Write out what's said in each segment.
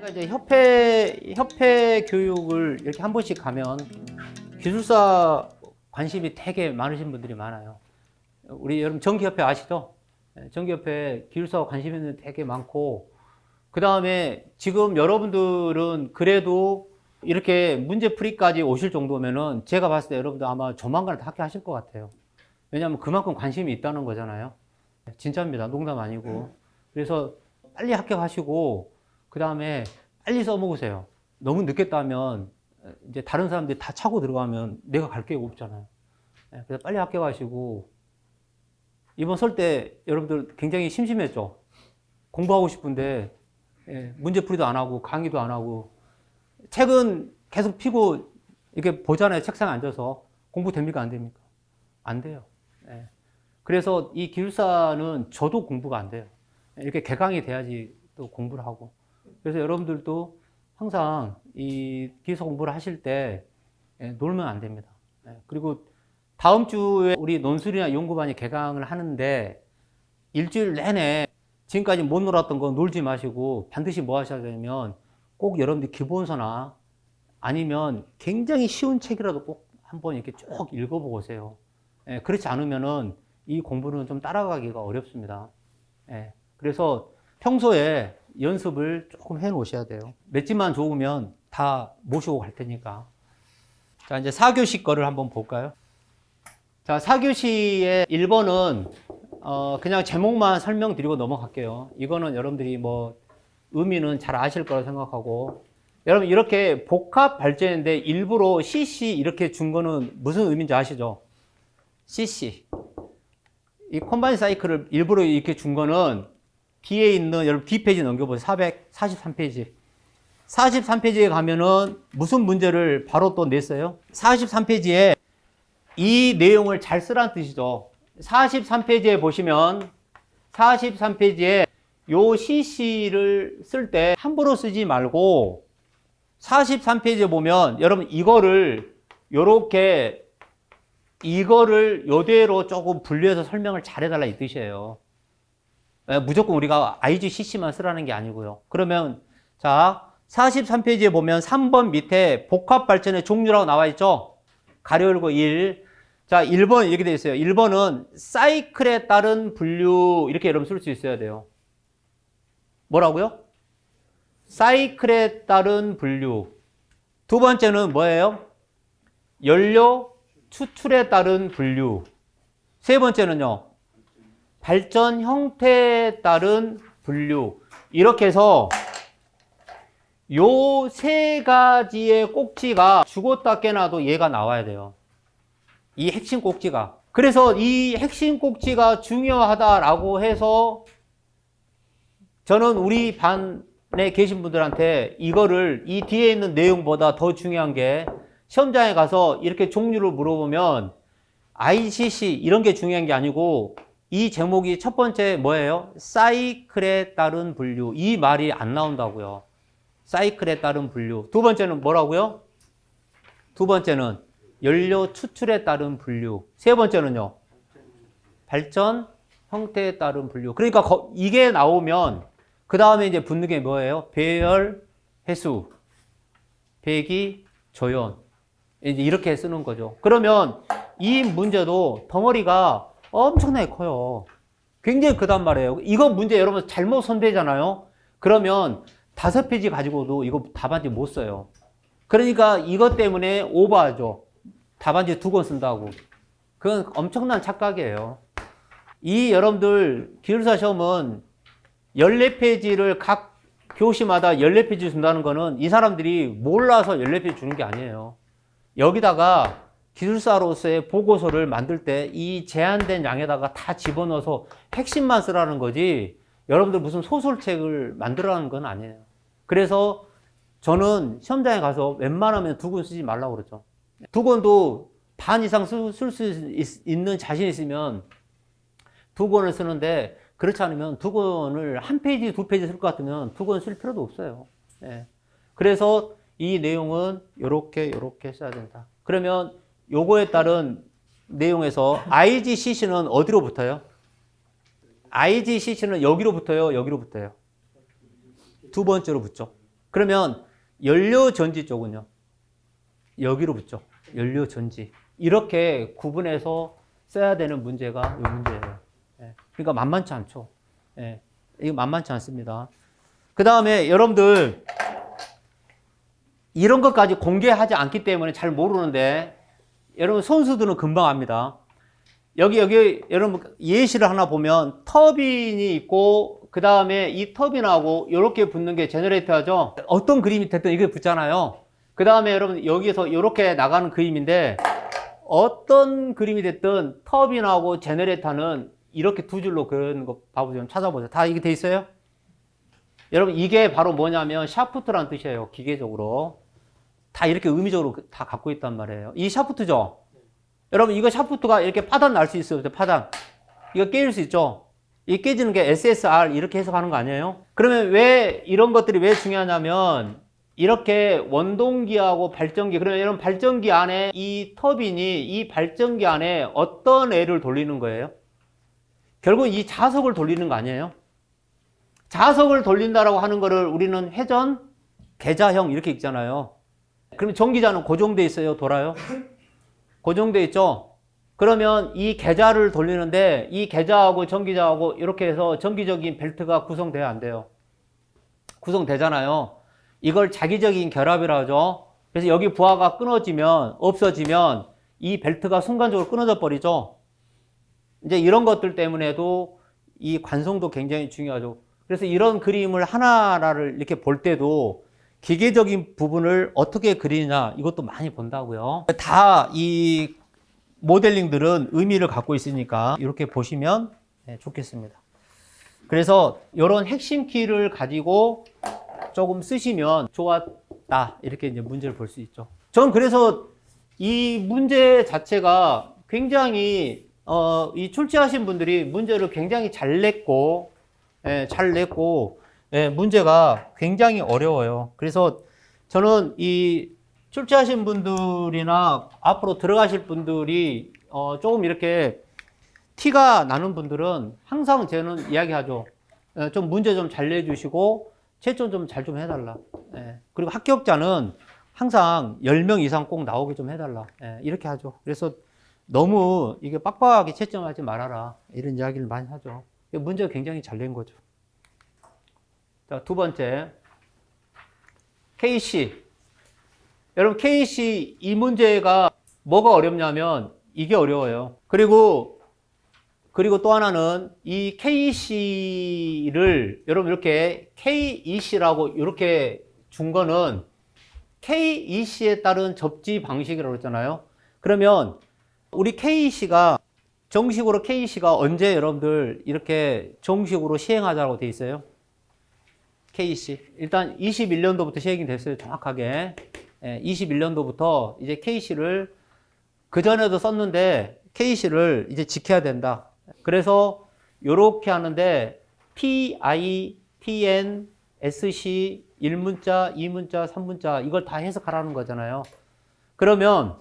이제 협회 교육을 이렇게 한 번씩 가면 기술사 관심이 되게 많으신 분들이 많아요. 우리 여러분 전기협회 아시죠? 전기협회 기술사 관심이 되게 많고, 그 다음에 지금 여러분들은 그래도 이렇게 문제풀이까지 오실 정도면은 제가 봤을 때 여러분들 아마 조만간 다 합격하실 것 같아요. 왜냐하면 그만큼 관심이 있다는 거잖아요. 진짜입니다. 농담 아니고. 그래서 빨리 합격하시고 그 다음에 빨리 써먹으세요. 너무 늦게 따면 이제 다른 사람들이 다 차고 들어가면 내가 갈 게 없잖아요. 그래서 빨리 합격하시고, 이번 설 때 여러분들 굉장히 심심했죠. 공부하고 싶은데 문제풀이도 안 하고 강의도 안 하고 책은 계속 피고 이렇게 보잖아요. 책상에 앉아서. 공부 됩니까? 안 됩니까? 안 돼요. 그래서 이 기술사는 저도 공부가 안 돼요. 이렇게 개강이 돼야지 또 공부를 하고. 그래서 여러분들도 항상 이 기술사 공부를 하실 때 놀면 안 됩니다. 그리고 다음 주에 우리 논술이나 연구반이 개강을 하는데 일주일 내내 지금까지 못 놀았던 거 놀지 마시고 반드시 뭐 하셔야 되냐면 꼭 여러분들 기본서나 아니면 굉장히 쉬운 책이라도 꼭 한번 이렇게 쭉 읽어보고 오세요. 그렇지 않으면은 이 공부는 좀 따라가기가 어렵습니다. 그래서 평소에 연습을 조금 해 놓으셔야 돼요. 맷집만 좋으면 다 모시고 갈 테니까. 자, 이제 4교시 거를 한번 볼까요? 자, 4교시의 1번은 그냥 제목만 설명드리고 넘어갈게요. 이거는 여러분들이 뭐 의미는 잘 아실 거라 생각하고, 여러분 이렇게 복합 발전인데 일부러 CC 이렇게 준 거는 무슨 의미인지 아시죠? CC. 이 컴바인 사이클을 일부러 이렇게 준 거는 뒤에 있는, 여러분 뒷페이지 넘겨보세요. 443페이지. 43페이지에 가면은 무슨 문제를 바로 또 냈어요? 43페이지에 이 내용을 잘 쓰라는 뜻이죠. 43페이지에 보시면 43페이지에 요 CC를 쓸 때 함부로 쓰지 말고 43페이지에 보면 여러분 이거를 요렇게 이거를 요대로 조금 분류해서 설명을 잘해달라 이 뜻이에요. 무조건 우리가 IGCC만 쓰라는 게 아니고요. 그러면 자 43페이지에 보면 3번 밑에 복합 발전의 종류라고 나와 있죠. 가로 열고 1. 자 1번 이렇게 되어 있어요. 1번은 사이클에 따른 분류 이렇게 여러분 쓸 수 있어야 돼요. 뭐라고요? 사이클에 따른 분류. 두 번째는 뭐예요? 연료 추출에 따른 분류. 세 번째는요, 발전 형태에 따른 분류. 이렇게 해서 요 세 가지의 꼭지가 죽었다 깨나도 얘가 나와야 돼요. 이 핵심 꼭지가. 그래서 이 핵심 꼭지가 중요하다라고 해서 저는 우리 반에 계신 분들한테 이거를 이 뒤에 있는 내용보다 더 중요한 게 시험장에 가서 이렇게 종류를 물어보면 ICC 이런 게 중요한 게 아니고 이 제목이 첫 번째 뭐예요? 사이클에 따른 분류. 이 말이 안 나온다고요. 사이클에 따른 분류. 두 번째는 뭐라고요? 두 번째는 연료 추출에 따른 분류. 세 번째는요? 발전 형태에 따른 분류. 그러니까 이게 나오면 그 다음에 이제 붙는 게 뭐예요? 배열, 해수, 배기, 조연. 이제 이렇게 쓰는 거죠. 그러면 이 문제도 덩어리가 엄청나게 커요. 굉장히 크단 말이에요. 이거 문제 여러분 잘못 선배잖아요. 그러면 5페이지 가지고도 이거 답안지 못 써요. 그러니까 이것 때문에 오버하죠. 답안지 2권 쓴다고. 그건 엄청난 착각이에요. 이 여러분들 기술사 시험은 14페이지를 각 교시마다 14페이지 준다는 거는 이 사람들이 몰라서 14페이지 주는 게 아니에요. 여기다가 기술사로서의 보고서를 만들 때 이 제한된 양에다가 다 집어넣어서 핵심만 쓰라는 거지 여러분들 무슨 소설책을 만들라는 건 아니에요. 그래서 저는 시험장에 가서 웬만하면 2권 쓰지 말라고 그러죠. 2권도 반 이상 쓸 수 있는 자신 있으면 2권을 쓰는데, 그렇지 않으면 2권을 1페이지, 2페이지 쓸 것 같으면 2권 쓸 필요도 없어요. 그래서 이 내용은 요렇게 써야 된다. 그러면 요거에 따른 내용에서 IGCC는 어디로 붙어요? IGCC는 여기로 붙어요? 여기로 붙어요? 두 번째로 붙죠. 그러면 연료전지 쪽은요? 여기로 붙죠. 연료전지. 이렇게 구분해서 써야 되는 문제가 이 문제예요. 예. 그러니까 만만치 않죠. 예. 이거 만만치 않습니다. 그 다음에 여러분들 이런 것까지 공개하지 않기 때문에 잘 모르는데 여러분 선수들은 금방 압니다. 여기 여러분 예시를 하나 보면 터빈이 있고 그 다음에 이 터빈하고 이렇게 붙는 게 제너레이터죠. 어떤 그림이 됐든 이게 붙잖아요. 그 다음에 여러분 여기에서 이렇게 나가는 그림인데 어떤 그림이 됐든 터빈하고 제너레이터는 이렇게 두 줄로 그런 거 봐보세요. 찾아보세요. 다 이게 돼 있어요? 여러분 이게 바로 뭐냐면 샤프트라는 뜻이에요. 기계적으로. 다 이렇게 의미적으로 다 갖고 있단 말이에요. 이 샤프트죠? 여러분 이거 샤프트가 이렇게 파단 날 수 있어요. 파단. 이거 깨질 수 있죠? 이 깨지는 게 SSR 이렇게 해석하는 거 아니에요? 그러면 왜 이런 것들이 왜 중요하냐면 이렇게 원동기하고 발전기, 그러면 여러분 발전기 안에 이 터빈이 이 발전기 안에 어떤 애를 돌리는 거예요? 결국 이 자석을 돌리는 거 아니에요? 자석을 돌린다라고 하는 거를 우리는 회전, 계자형 이렇게 읽잖아요. 그럼 전기자는 고정돼 있어요? 돌아요? 고정돼 있죠? 그러면 이 계자를 돌리는데 이 계자하고 전기자하고 이렇게 해서 전기적인 벨트가 구성돼야 안 돼요? 구성되잖아요. 이걸 자기적인 결합이라 하죠. 그래서 여기 부하가 끊어지면, 없어지면 이 벨트가 순간적으로 끊어져 버리죠. 이제 이런 것들 때문에도 이 관성도 굉장히 중요하죠. 그래서 이런 그림을 하나를 이렇게 볼 때도 기계적인 부분을 어떻게 그리느냐 이것도 많이 본다고요. 다 이 모델링들은 의미를 갖고 있으니까 이렇게 보시면 좋겠습니다. 그래서 이런 핵심 키를 가지고 조금 쓰시면 좋았다 이렇게 이제 문제를 볼 수 있죠. 저는 그래서 이 문제 자체가 굉장히 이 출제하신 분들이 문제를 굉장히 잘 냈고 문제가 굉장히 어려워요. 그래서 저는 이 출제하신 분들이나 앞으로 들어가실 분들이 조금 이렇게 티가 나는 분들은 항상 저는 이야기하죠. 좀 문제 좀 잘 내주시고 채점 좀 잘 좀 해달라. 그리고 합격자는 항상 10명 이상 꼭 나오게 좀 해달라. 이렇게 하죠. 그래서 너무 이게 빡빡하게 채점하지 말아라. 이런 이야기를 많이 하죠. 문제가 굉장히 잘 낸 거죠. 자, 두 번째. KC. 여러분, KC 이 문제가 뭐가 어렵냐면 이게 어려워요. 그리고 또 하나는 이 KC를 여러분 이렇게 KEC라고 이렇게 준 거는 KEC에 따른 접지 방식이라고 했잖아요. 그러면 우리 KEC가 정식으로 KEC가 언제 여러분들 이렇게 정식으로 시행하자고 돼 있어요? KEC. 일단 21년도부터 시행이 됐어요. 정확하게. 21년도부터 이제 KEC를 그전에도 썼는데 KEC를 이제 지켜야 된다. 그래서 요렇게 하는데 PI, PN, SC, 1문자, 2문자, 3문자 이걸 다 해석하라는 거잖아요. 그러면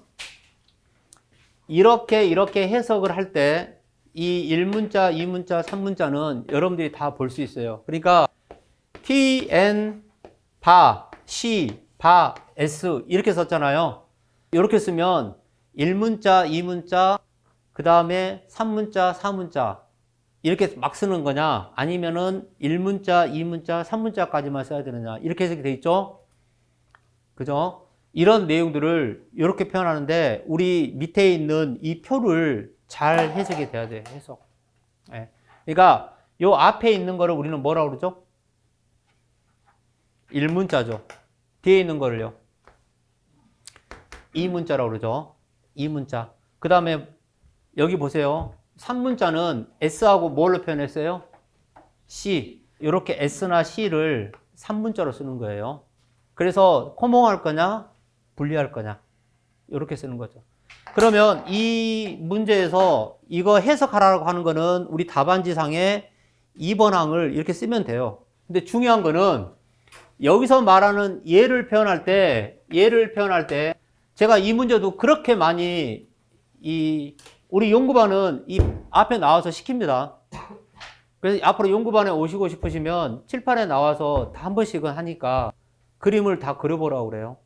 이렇게 해석을 할 때 이 1문자, 2문자, 3문자는 여러분들이 다 볼 수 있어요. 그러니까 TN, 바, C, 바, S 이렇게 썼잖아요. 이렇게 쓰면 1문자, 2문자, 그 다음에 3문자, 4문자 이렇게 막 쓰는 거냐 아니면은 1문자, 2문자, 3문자까지만 써야 되느냐 이렇게 해석이 돼 있죠. 그죠? 이런 내용들을 이렇게 표현하는데 우리 밑에 있는 이 표를 잘 해석이 돼야 돼요. 해석. 그러니까 요 앞에 있는 거를 우리는 뭐라고 그러죠? 1문자죠. 뒤에 있는 거를요. 2문자라고 그러죠. 2문자. 그 다음에 여기 보세요. 3문자는 S하고 뭘로 표현했어요? C. 이렇게 S나 C를 3문자로 쓰는 거예요. 그래서 코몽할 거냐? 분리할 거냐? 이렇게 쓰는 거죠. 그러면 이 문제에서 이거 해석하라고 하는 거는 우리 답안지상에 2번 항을 이렇게 쓰면 돼요. 근데 중요한 거는 여기서 말하는 예를 표현할 때 제가 이 문제도 그렇게 많이 우리 연구반은 이 앞에 나와서 시킵니다. 그래서 앞으로 연구반에 오시고 싶으시면 칠판에 나와서 다 한 번씩은 하니까 그림을 다 그려보라고 그래요.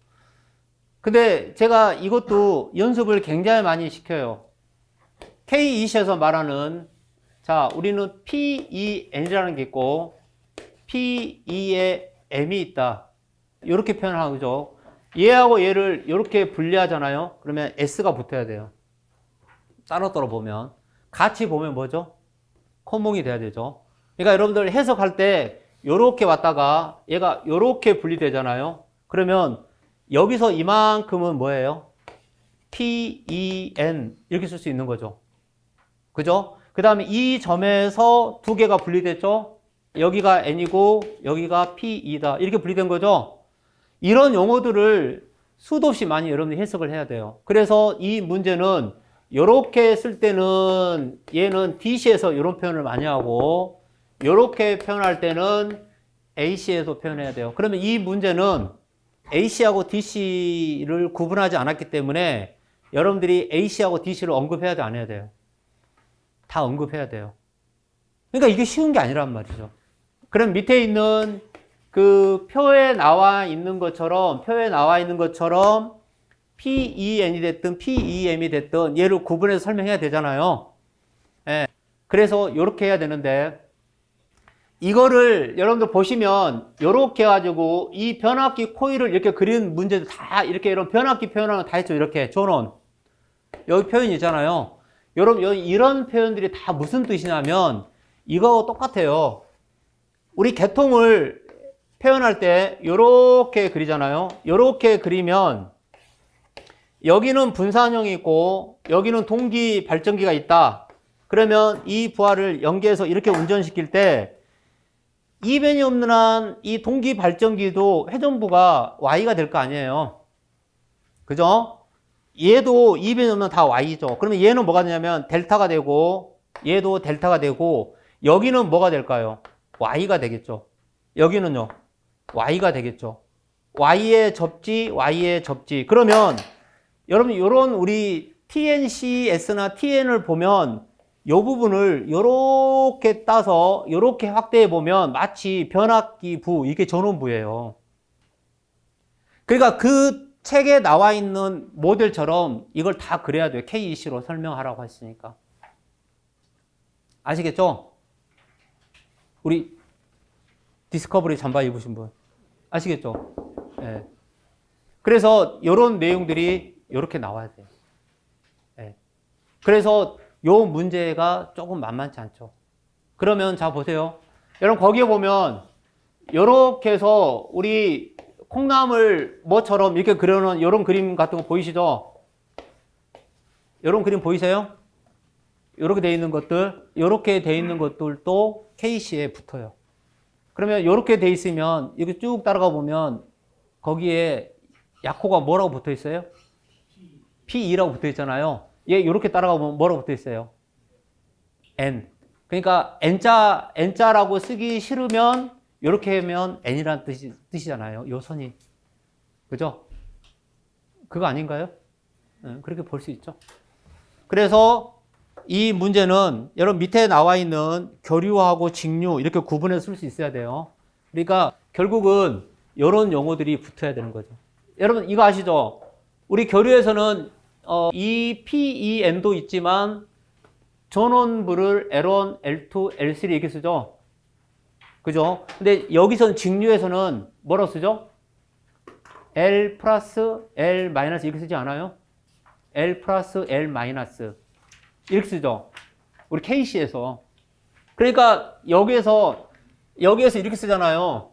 근데 제가 이것도 연습을 굉장히 많이 시켜요. K20에서 말하는, 자, 우리는 PEN이라는 게 있고, PE에 M이 있다. 이렇게 표현하는 거죠. 얘하고 얘를 이렇게 분리하잖아요. 그러면 S가 붙어야 돼요. 따로따로 보면. 같이 보면 뭐죠? 콤몽이 돼야 되죠. 그러니까 여러분들 해석할 때 요렇게 왔다가 얘가 요렇게 분리되잖아요. 그러면 여기서 이만큼은 뭐예요? PEN 이렇게 쓸 수 있는 거죠. 그죠? 그 다음에 이 점에서 두 개가 분리됐죠? 여기가 N이고 여기가 PE다. 이렇게 분리된 거죠? 이런 용어들을 수도 없이 많이 여러분들이 해석을 해야 돼요. 그래서 이 문제는 이렇게 쓸 때는 얘는 DC에서 이런 표현을 많이 하고 이렇게 표현할 때는 AC에서 표현해야 돼요. 그러면 이 문제는 AC하고 DC를 구분하지 않았기 때문에 여러분들이 AC하고 DC를 언급해야 돼, 안 해야 돼요? 다 언급해야 돼요. 그러니까 이게 쉬운 게 아니란 말이죠. 그럼 밑에 있는 그 표에 나와 있는 것처럼 PEN이 됐든 PEM이 됐든 얘를 구분해서 설명해야 되잖아요. 예. 그래서 이렇게 해야 되는데 이거를 여러분들 보시면 이렇게 해가지고 이 변압기 코일을 이렇게 그린 문제도 다 이렇게 이런 변압기 표현하는 거 다 했죠. 이렇게 전원 여기 표현이 있잖아요. 여러분 이런 표현들이 다 무슨 뜻이냐면 이거 똑같아요. 우리 계통을 표현할 때 이렇게 그리잖아요. 이렇게 그리면 여기는 분산형이 있고 여기는 동기 발전기가 있다. 그러면 이 부하를 연계해서 이렇게 운전시킬 때 이변이 없는 한 이 동기 발전기도 회전부가 Y가 될 거 아니에요. 그죠? 얘도 이변이 없는 다 Y죠. 그러면 얘는 뭐가 되냐면 델타가 되고 얘도 델타가 되고 여기는 뭐가 될까요? Y가 되겠죠. 여기는요. Y가 되겠죠. Y의 접지, Y의 접지. 그러면 여러분 이런 우리 TNCS나 TN을 보면 이 부분을 이렇게 따서 이렇게 확대해 보면 마치 변압기 부, 이게 전원부예요. 그러니까 그 책에 나와 있는 모델처럼 이걸 다 그려야 돼요. KEC로 설명하라고 했으니까. 아시겠죠? 우리 디스커버리 잠바 입으신 분. 아시겠죠? 네. 그래서 이런 내용들이 이렇게 나와야 돼요. 네. 그래서 요 문제가 조금 만만치 않죠. 그러면 자 보세요. 여러분 거기에 보면 이렇게 해서 우리 콩나물 뭐처럼 이렇게 그려놓은 이런 그림 같은 거 보이시죠? 이런 그림 보이세요? 이렇게 돼 있는 것들, 이렇게 돼 있는 것들도 KC에 붙어요. 그러면 이렇게 돼 있으면 이렇게 쭉 따라가 보면 거기에 약호가 뭐라고 붙어 있어요? P2라고 붙어 있잖아요. 얘 이렇게 따라가 보면 뭐라고 붙어 있어요? N. 그러니까 N자라고 쓰기 싫으면 이렇게 하면 N이라는 뜻이잖아요. 요 선이. 그죠? 그거 아닌가요? 네, 그렇게 볼 수 있죠. 그래서 이 문제는 여러분 밑에 나와 있는 교류하고 직류 이렇게 구분해서 쓸 수 있어야 돼요. 그러니까 결국은 이런 용어들이 붙어야 되는 거죠. 여러분 이거 아시죠? 우리 교류에서는 이 PEN도 있지만 전원부를 L1, L2, L3 이렇게 쓰죠. 그죠? 근데 여기서는 직류에서는 뭐라고 쓰죠? L 플러스 L 마이너스 이렇게 쓰지 않아요? L 플러스 L 마이너스 이렇게 쓰죠. 우리 KC에서. 그러니까 여기에서 이렇게 쓰잖아요.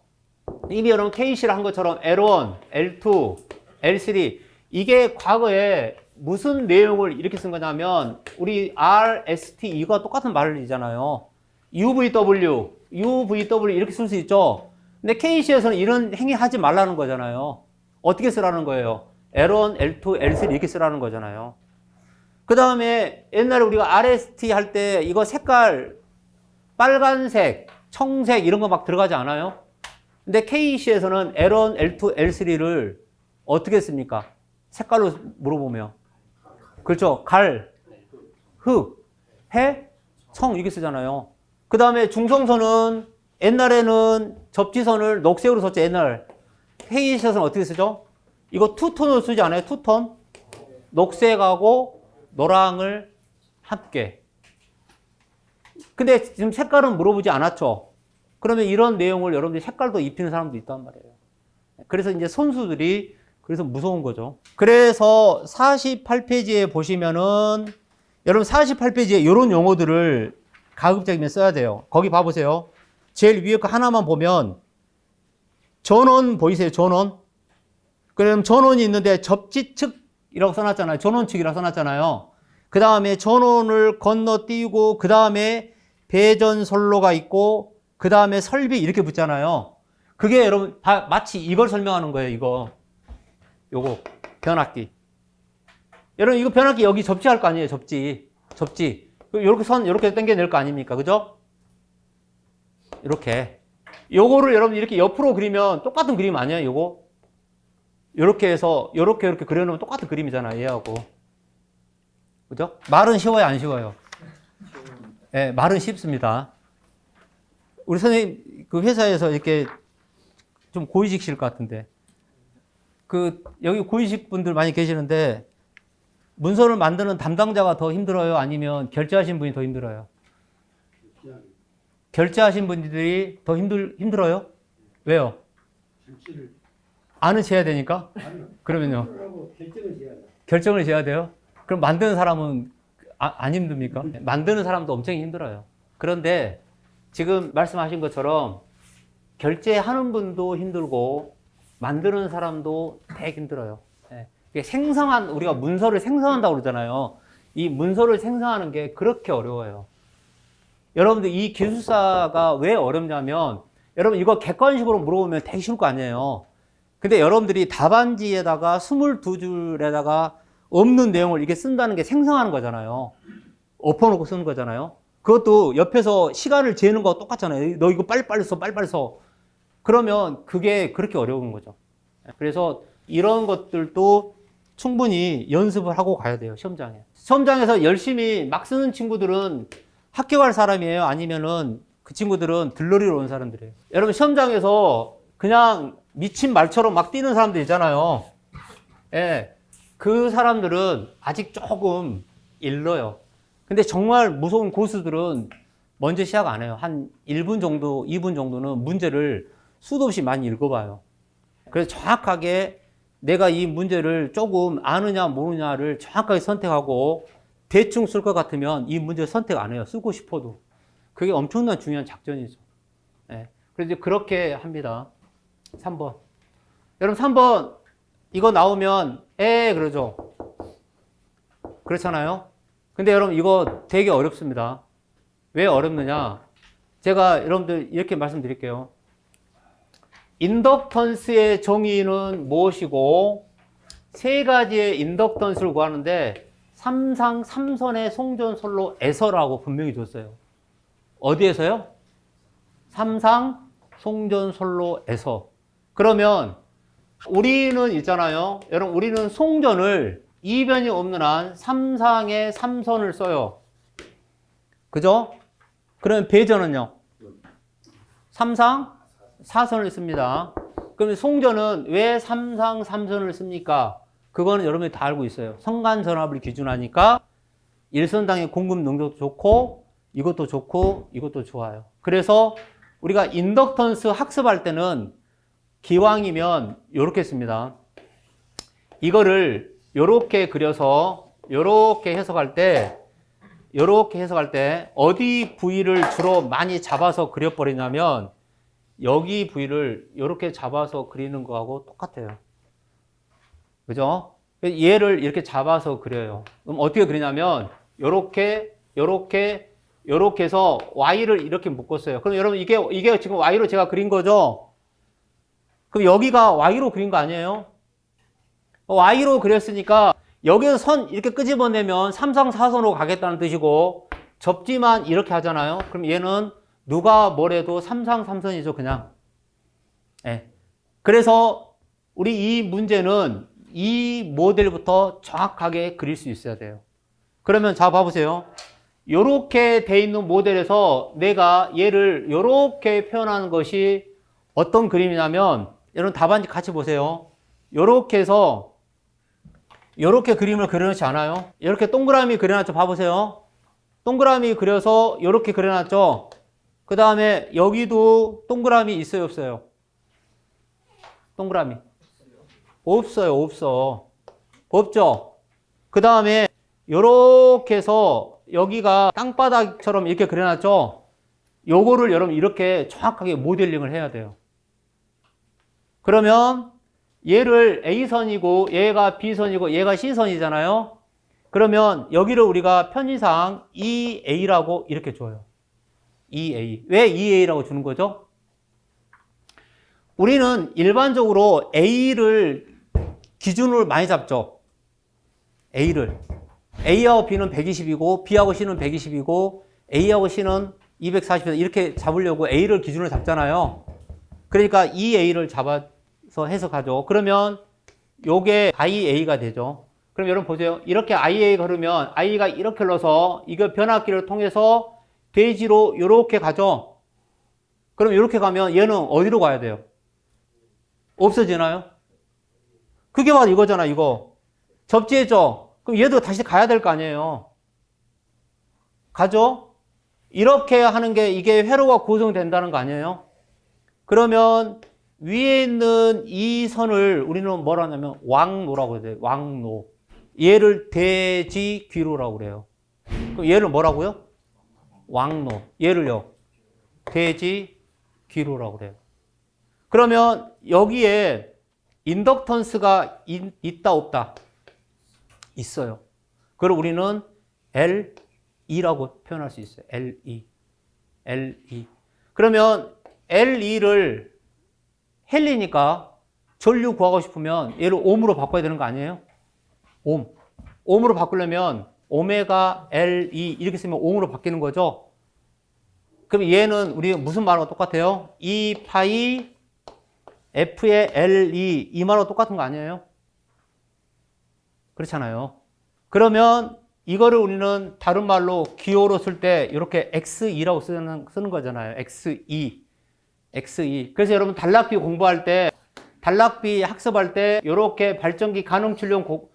이미 여러분 KC를 한 것처럼 L1, L2, L3 이게 과거에 무슨 내용을 이렇게 쓴 거냐면 우리 RST 이거 똑같은 말이잖아요. UVW 이렇게 쓸 수 있죠. 근데 KC에서는 이런 행위 하지 말라는 거잖아요. 어떻게 쓰라는 거예요? L1, L2, L3 이렇게 쓰라는 거잖아요. 그 다음에 옛날에 우리가 RST 할 때 이거 색깔 빨간색, 청색 이런 거 막 들어가지 않아요? 근데 KC에서는 L1, L2, L3를 어떻게 씁니까? 색깔로 물어보면. 그렇죠. 갈, 흑, 해, 청 이렇게 쓰잖아요. 그 다음에 중성선은 옛날에는 접지선을 녹색으로 썼죠. 옛날. 페이시엇은 어떻게 쓰죠? 이거 투톤을 쓰지 않아요? 투톤? 녹색하고 노랑을 함께. 근데 지금 색깔은 물어보지 않았죠? 그러면 이런 내용을 여러분들이 색깔도 입히는 사람도 있단 말이에요. 그래서 이제 선수들이 그래서 무서운 거죠. 그래서 48페이지에 보시면은 여러분 48페이지에 이런 용어들을 가급적이면 써야 돼요. 거기 봐보세요. 제일 위에 거 하나만 보면 전원 보이세요? 전원. 그럼 전원이 있는데 접지측이라고 써놨잖아요. 전원측이라고 써놨잖아요. 그 다음에 전원을 건너뛰고 그 다음에 배전선로가 있고 그 다음에 설비 이렇게 붙잖아요. 그게 여러분 마치 이걸 설명하는 거예요. 요거 변압기. 여러분 이거 변압기 여기 접지할 거 아니에요. 접지. 요렇게 선 요렇게 당겨낼 거 아닙니까? 그죠? 이렇게. 요거를 여러분 이렇게 옆으로 그리면 똑같은 그림 아니에요? 요거. 요렇게 해서 요렇게 그려놓으면 똑같은 그림이잖아요. 얘하고. 그죠? 말은 쉬워요, 안 쉬워요? 네, 말은 쉽습니다. 우리 선생님 그 회사에서 이렇게 좀 고위직실 것 같은데 여기 고위직 분들 많이 계시는데 문서를 만드는 담당자가 더 힘들어요? 아니면 결제하신 분이 더 힘들어요? 결제하신 분들이 더 힘들어요? 왜요? 아는 해야 되니까? 그러면요? 결정을 해야 돼요? 그럼 만드는 사람은 안 힘듭니까? 만드는 사람도 엄청 힘들어요. 그런데 지금 말씀하신 것처럼 결제하는 분도 힘들고 만드는 사람도 되게 힘들어요. 우리가 문서를 생성한다고 그러잖아요. 이 문서를 생성하는 게 그렇게 어려워요. 여러분들 이 기술사가 왜 어렵냐면 여러분 이거 객관식으로 물어보면 되게 쉬울 거 아니에요. 근데 여러분들이 답안지에다가 22줄에다가 없는 내용을 이렇게 쓴다는 게 생성하는 거잖아요. 엎어놓고 쓰는 거잖아요. 그것도 옆에서 시간을 재는 거와 똑같잖아요. 너 이거 빨리빨리 써. 그러면 그게 그렇게 어려운 거죠. 그래서 이런 것들도 충분히 연습을 하고 가야 돼요. 시험장에. 시험장에서 열심히 막 쓰는 친구들은 합격할 사람이에요? 아니면은 그 친구들은 들러리로 온 사람들이에요? 여러분 시험장에서 그냥 미친 말처럼 막 뛰는 사람들 있잖아요. 예. 그 사람들은 아직 조금 일러요. 근데 정말 무서운 고수들은 먼저 시작 안 해요. 한 1분 정도, 2분 정도는 문제를 수도 없이 많이 읽어봐요. 그래서 정확하게 내가 이 문제를 조금 아느냐 모르냐를 정확하게 선택하고 대충 쓸 것 같으면 이 문제를 선택 안 해요. 쓰고 싶어도. 그게 엄청난 중요한 작전이죠. 예. 그래서 이제 그렇게 합니다. 3번. 여러분 3번 이거 나오면 그러죠. 그렇잖아요. 근데 여러분 이거 되게 어렵습니다. 왜 어렵느냐? 제가 여러분들 이렇게 말씀드릴게요. 인덕턴스의 정의는 무엇이고 세 가지의 인덕턴스를 구하는데 삼상 삼선의 송전솔로에서라고 분명히 줬어요. 어디에서요? 삼상 송전솔로에서. 그러면 우리는 있잖아요. 여러분 우리는 송전을 이변이 없는 한 삼상의 삼선을 써요. 그죠? 그러면 배전은요? 삼상 사선을 씁니다. 그러면 송전은 왜 삼상 삼선을 씁니까? 그거는 여러분이 다 알고 있어요. 성간전압을 기준하니까 일선당의 공급 능력도 좋고 이것도 좋고 이것도 좋아요. 그래서 우리가 인덕턴스 학습할 때는 기왕이면 이렇게 씁니다. 이거를 이렇게 그려서 이렇게 해석할 때 어디 부위를 주로 많이 잡아서 그려버리냐면 여기 부위를 이렇게 잡아서 그리는 거하고 똑같아요. 그죠? 얘를 이렇게 잡아서 그려요. 그럼 어떻게 그리냐면 이렇게 해서 Y를 이렇게 묶었어요. 그럼 여러분 이게 지금 Y로 제가 그린 거죠? 그럼 여기가 Y로 그린 거 아니에요? Y로 그렸으니까 여기서 선 이렇게 끄집어내면 삼상사선으로 가겠다는 뜻이고 접지만 이렇게 하잖아요. 그럼 얘는 누가 뭐래도 삼상삼선이죠, 그냥. 예. 그래서 우리 이 문제는 이 모델부터 정확하게 그릴 수 있어야 돼요. 그러면 자 봐보세요. 요렇게 돼 있는 모델에서 내가 얘를 요렇게 표현하는 것이 어떤 그림이냐면 여러분 답안지 같이 보세요. 요렇게 해서 요렇게 그림을 그려놓지 않아요? 이렇게 동그라미 그려놨죠? 봐보세요. 동그라미 그려서 요렇게 그려놨죠? 그 다음에 여기도 동그라미 있어요, 없어요? 동그라미. 없어요, 없어. 없죠? 그 다음에 요렇게 해서 여기가 땅바닥처럼 이렇게 그려놨죠? 요거를 여러분 이렇게 정확하게 모델링을 해야 돼요. 그러면 얘를 A선이고 얘가 B선이고 얘가 C선이잖아요. 그러면 여기를 우리가 편의상 EA라고 이렇게 줘요. EA. 왜 EA라고 주는 거죠? 우리는 일반적으로 A를 기준으로 많이 잡죠. A를. A하고 B는 120이고 B하고 C는 120이고 A하고 C는 240 이렇게 잡으려고 A를 기준으로 잡잖아요. 그러니까 EA를 잡아서 해석하죠. 그러면 요게 IA가 되죠. 그럼 여러분 보세요. 이렇게 IA가 흐르면 I가 이렇게 흘러서 이거 변압기를 통해서 대지로 이렇게 가죠. 그럼 이렇게 가면 얘는 어디로 가야 돼요? 없어지나요? 그게 바로 이거잖아, 이거. 접지했죠? 그럼 얘도 다시 가야 될 거 아니에요. 가죠? 이렇게 하는 게 이게 회로가 구성된다는 거 아니에요? 그러면 위에 있는 이 선을 우리는 뭐라 하냐면 왕로라고 해야 돼요. 왕로. 얘를 대지귀로라고 그래요. 그럼 얘를 뭐라고요? 왕로. 얘를요. 대지귀로라고 그래요. 그러면 여기에 인덕턴스가 있다 없다? 있어요. 그걸 우리는 LE라고 표현할 수 있어요. LE. LE. 그러면 LE를 헬리니까 전류 구하고 싶으면 얘를 옴으로 바꿔야 되는 거 아니에요? 옴. 옴으로 바꾸려면 오메가 LE 이렇게 쓰면 옴으로 바뀌는 거죠. 그럼 얘는 우리 무슨 말하고 똑같아요? E 파이 F의 LE 이 말하고 똑같은 거 아니에요? 그렇잖아요. 그러면 이거를 우리는 다른 말로 기호로 쓸 때 이렇게 XE라고 쓰는 거잖아요. XE. XE. 그래서 여러분 단락비 공부할 때, 단락비 학습할 때 이렇게 발전기 가능출력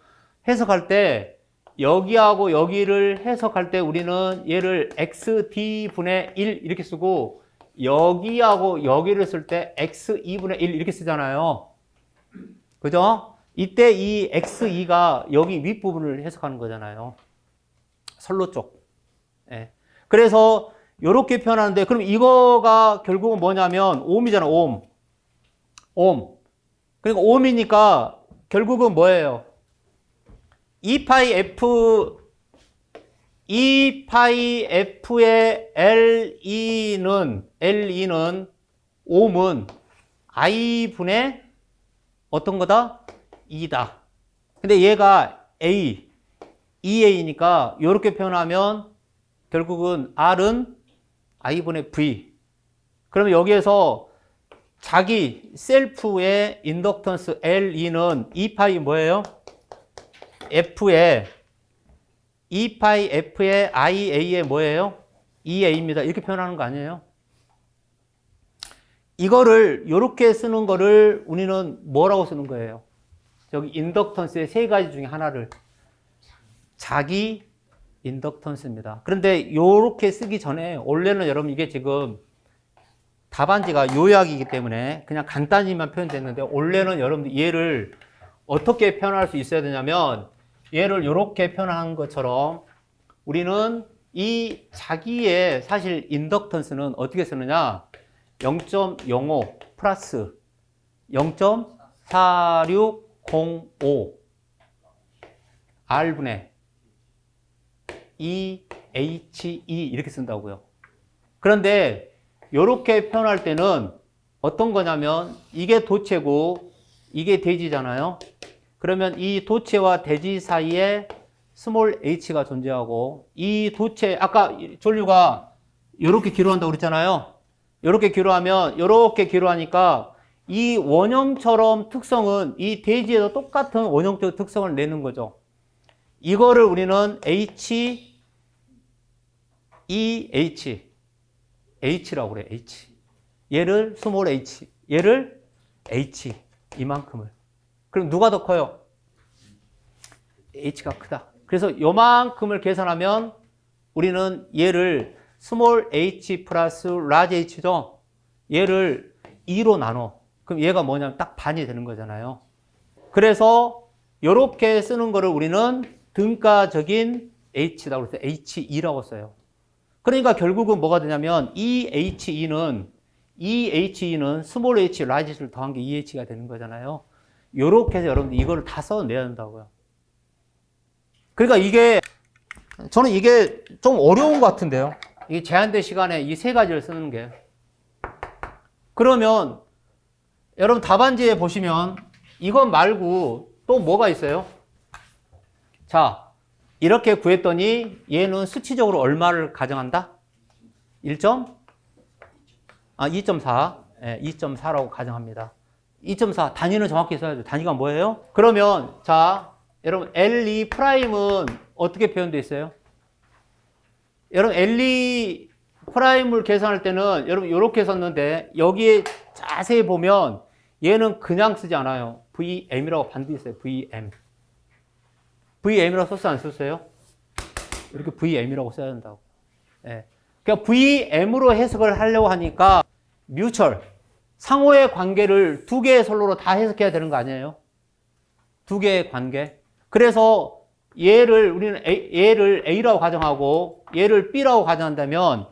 해석할 때 여기하고 여기를 해석할 때 우리는 얘를 XD분의 1 이렇게 쓰고 여기하고 여기를 쓸 때 XE분의 1 이렇게 쓰잖아요. 그죠? 이때 이 XE가 여기 윗부분을 해석하는 거잖아요. 선로 쪽. 예. 그래서 이렇게 표현하는데 그럼 이거가 결국은 뭐냐면 옴이잖아. 옴. 옴. 그러니까 옴이니까 결국은 뭐예요? E 파이 F의 LE는 옴은 I분의 어떤 거다? 2다. 근데 얘가 EA니까 이렇게 표현하면 결국은 R은 I분의 V. 그러면 여기에서 자기 셀프의 인덕턴스 LE는 E파이 뭐예요? E파이 F의 IA의 뭐예요? EA입니다. 이렇게 표현하는 거 아니에요? 이거를 이렇게 쓰는 거를 우리는 뭐라고 쓰는 거예요? 저기 인덕턴스의 세 가지 중에 하나를 자기 인덕턴스입니다. 그런데 이렇게 쓰기 전에 원래는 여러분 이게 지금 답안지가 요약이기 때문에 그냥 간단히만 표현됐는데 원래는 여러분들 얘를 어떻게 표현할 수 있어야 되냐면 얘를 이렇게 표현한 것처럼 우리는 이 자기의 사실 인덕턴스는 어떻게 쓰느냐 0.05 플러스 0.4605 R분의 EHE 이렇게 쓴다고요. 그런데 이렇게 표현할 때는 어떤 거냐면 이게 도체고 이게 대지잖아요. 그러면 이 도체와 대지 사이에 스몰 h가 존재하고 이 도체 아까 전류가 이렇게 기로한다고 그랬잖아요. 이렇게 기로하면 이렇게 기로하니까 이 원형처럼 특성은 이 대지에도 똑같은 원형적 특성을 내는 거죠. 이거를 우리는 H라고 그래. H. 얘를 스몰 h. 얘를 H 이만큼을. 그럼 누가 더 커요? H가 크다. 그래서 요만큼을 계산하면 우리는 얘를 스몰 h 플러스 라지 h죠. 얘를 2로 나눠. 그럼 얘가 뭐냐면 딱 반이 되는 거잖아요. 그래서 이렇게 쓰는 거를 우리는 등가적인 h라고 해서 he2라고 써요. 그러니까 결국은 뭐가 되냐면 이 he2는 스몰 h 라지 h를 더한 게eh가 되는 거잖아요. 요렇게 해서 여러분들 이거를 다 써내야 된다고요. 그러니까 저는 이게 좀 어려운 것 같은데요. 이 제한된 시간에 이 세 가지를 쓰는 게. 그러면 여러분 답안지에 보시면 이것 말고 또 뭐가 있어요? 자, 이렇게 구했더니 얘는 수치적으로 얼마를 가정한다? 2.4. 네, 2.4라고 가정합니다. 2.4. 단위는 정확히 써야죠. 단위가 뭐예요? 그러면 자, 여러분 L2 프라임은 어떻게 표현되어 있어요? 여러분 L2 프라임을 계산할 때는 여러분 이렇게 썼는데 여기에 자세히 보면 얘는 그냥 쓰지 않아요. VM이라고 반드시 써요. VM. VM이라고 썼어요? 안 썼어요? 이렇게 VM이라고 써야 된다고. 예. 그러니까 VM으로 해석을 하려고 하니까 뮤추얼, 상호의 관계를 두 개의 선로로 다 해석해야 되는 거 아니에요? 두 개의 관계. 그래서 얘를 A라고 가정하고 얘를 B라고 가정한다면